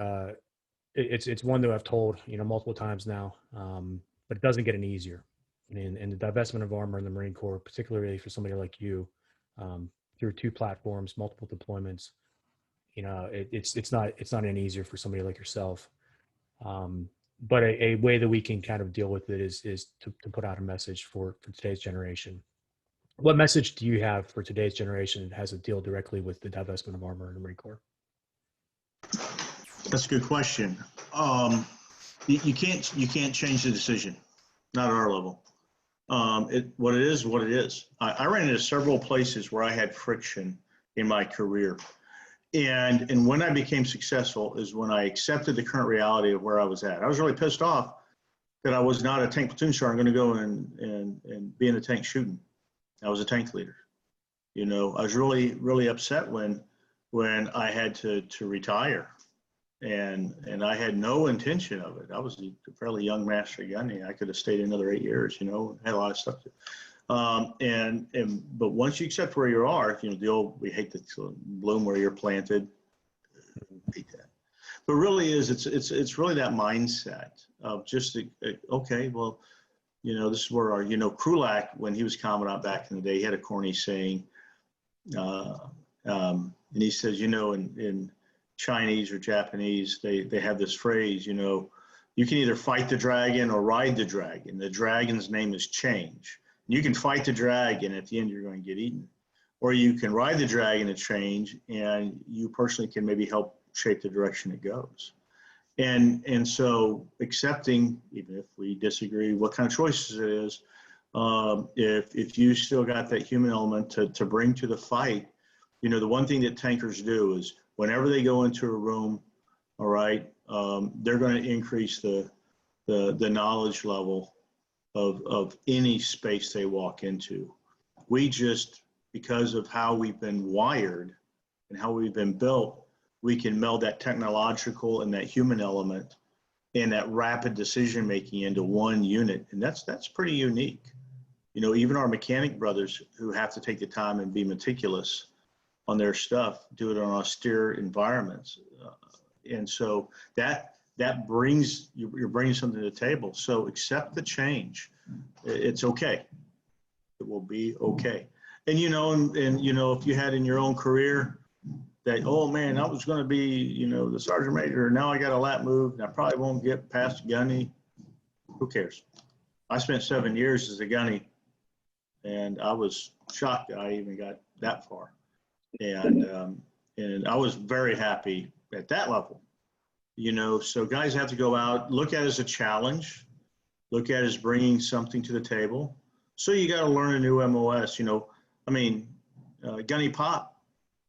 it's one that I've told multiple times now, but it doesn't get any easier. And the divestment of armor in the Marine Corps, particularly for somebody like you, through 2 platforms, multiple deployments, it's not any easier for somebody like yourself. But a way that we can kind of deal with it is to put out a message for today's generation. What message do you have for today's generation that has to deal directly with the divestment of armor in the Marine Corps? That's a good question. You can't change the decision, not at our level. What it is. I ran into several places where I had friction in my career. And when I became successful is when I accepted the current reality of where I was at. I was really pissed off that I was not a tank platoon sergeant going to go and be in a tank shooting. I was a tank leader. I was really, really upset when I had to retire. And I had no intention of it. I was a fairly young master gunny. I could have stayed another 8 years, had a lot of stuff to but once you accept where you are, the old, we hate the bloom where you're planted. Hate that. But really it's really that mindset of just, okay, well, this is where our, Krulak, when he was commandant back in the day, he had a corny saying, and he says, in Chinese or Japanese, they have this phrase, you can either fight the dragon or ride the dragon. The dragon's name is change. You can fight the dragon, at the end you're going to get eaten. Or you can ride the dragon and change, and you personally can maybe help shape the direction it goes. And so accepting, even if we disagree what kind of choices it is, if you still got that human element to bring to the fight, the one thing that tankers do is whenever they go into a room, all right, they're going to increase the knowledge level of any space they walk into. We just, because of how we've been wired and how we've been built, we can meld that technological and that human element and that rapid decision making into one unit, and that's pretty unique. Even our mechanic brothers who have to take the time and be meticulous on their stuff do it on austere environments, and so that brings you're bringing something to the table. So accept the change. It's okay. It will be okay. And if you had in your own career that, oh man, I was going to be, the sergeant major, now I got a lat move, and I probably won't get past gunny. Who cares? I spent 7 years as a gunny, and I was shocked that I even got that far. And I was very happy at that level. So guys have to go out, look at it as a challenge, look at it as bringing something to the table. So you got to learn a new MOS. Gunny Pop,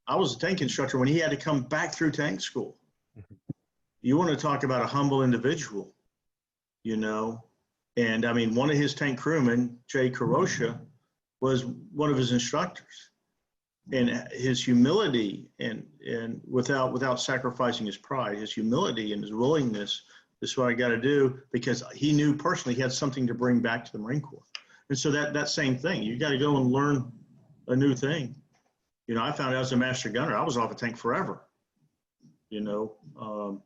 I was a tank instructor when he had to come back through tank school. You want to talk about a humble individual, and one of his tank crewmen, Jay Karosha, was one of his instructors. And his humility and without sacrificing his pride, his humility and his willingness This is what I got to do, because he knew personally he had something to bring back to the Marine Corps. And so that same thing, you got to go and learn a new thing. You know, I found out as a master gunner, I was off a tank forever, you know,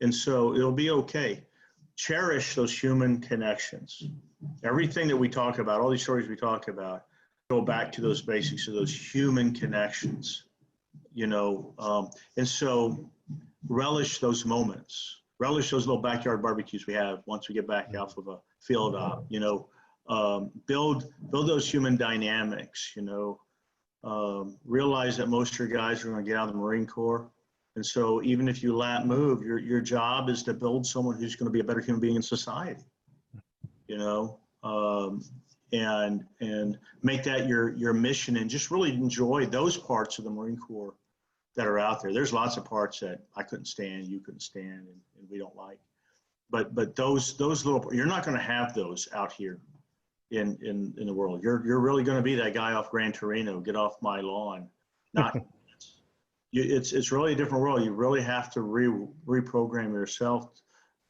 and so it'll be okay. Cherish those human connections. Everything that we talk about, all these stories we talk about, go back to those basics of those human connections, you know, and so relish those moments. Relish those little backyard barbecues we have once we get back off of a field op, you know, build those human dynamics, you know, realize that most of your guys are going to get out of the Marine Corps. And so even if you lat move, your job is to build someone who's going to be a better human being in society, you know, and make that your mission, and just really enjoy those parts of the Marine Corps that are out there. There's lots of parts that I couldn't stand, you couldn't stand, and we don't like. But those little, you're not going to have those out here in the world. You're really going to be that guy off Gran Torino, get off my lawn. Not, it's really a different world. You really have to reprogram yourself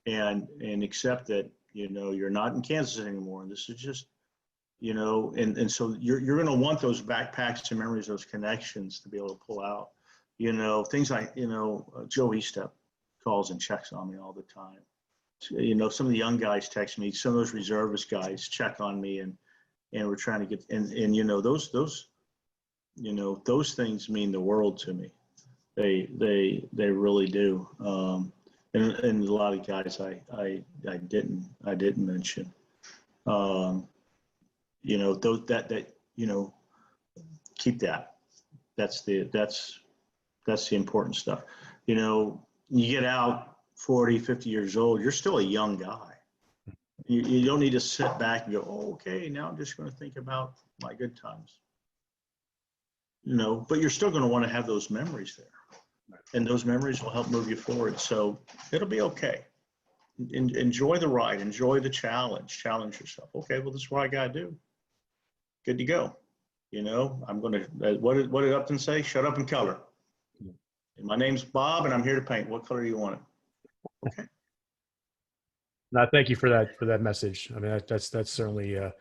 and accept that, you know, you're not in Kansas anymore. This is just, you know, and so you're going to want those backpacks and memories, those connections to be able to pull out. You know, things like, you know, Joe Estep calls and checks on me all the time. You know, some of the young guys text me, some of those reservist guys check on me, and we're trying to get, and you know, those you know, those things mean the world to me. They really do. And a lot of guys I didn't mention. You know, those that you know, keep that. That's the important stuff. You know, you get out 40, 50 years old, you're still a young guy. You don't need to sit back and go, oh, okay, now I'm just going to think about my good times. You know, but you're still going to want to have those memories there. And those memories will help move you forward. So it'll be okay. Enjoy the ride. Enjoy the challenge. Challenge yourself. Okay, well, this is what I got to do. Good to go. You know, I'm going to, what did Upton say? Shut up and color. And my name's Bob, and I'm here to paint. What color do you want it? Okay. No, thank you for that message. I mean, that's certainly a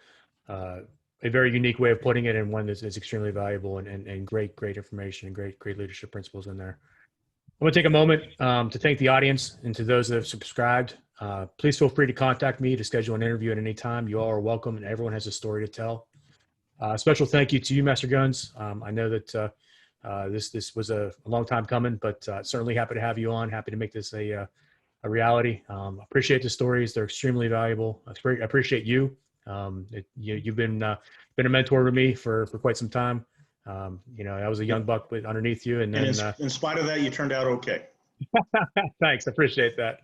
very unique way of putting it, and one that's extremely valuable, and great information and great leadership principles in there. I want to take a moment to thank the audience, and to those that have subscribed. Please feel free to contact me to schedule an interview at any time. You all are welcome, and everyone has a story to tell. Special thank you to you, Master Guns. I know that this was a long time coming, but certainly happy to have you on. Happy to make this a reality. Appreciate the stories; they're extremely valuable. I appreciate you. You've been a mentor to me for quite some time. You know, I was a young buck underneath you, and then in spite of that, you turned out okay. Thanks, I appreciate that.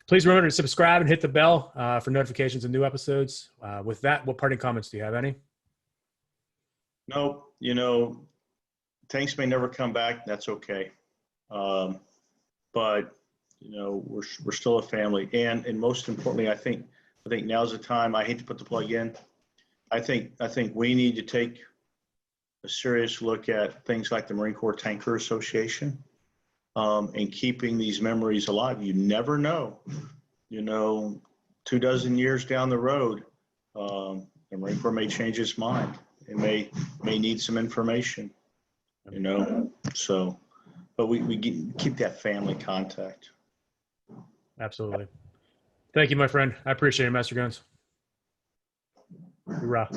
Please remember to subscribe and hit the bell for notifications of new episodes. With that, what parting comments do you have? Any? No, you know, tanks may never come back. That's okay. But you know, we're still a family, and most importantly, I think now's the time. I hate to put the plug in. I think we need to take a serious look at things like the Marine Corps Tanker Association, and keeping these memories alive. You never know. You know, 24 years down the road, the Marine Corps may change its mind. It may need some information. You know, so, but we keep that family contact. Absolutely. Thank you, my friend. I appreciate it, Master Guns. Hoorah.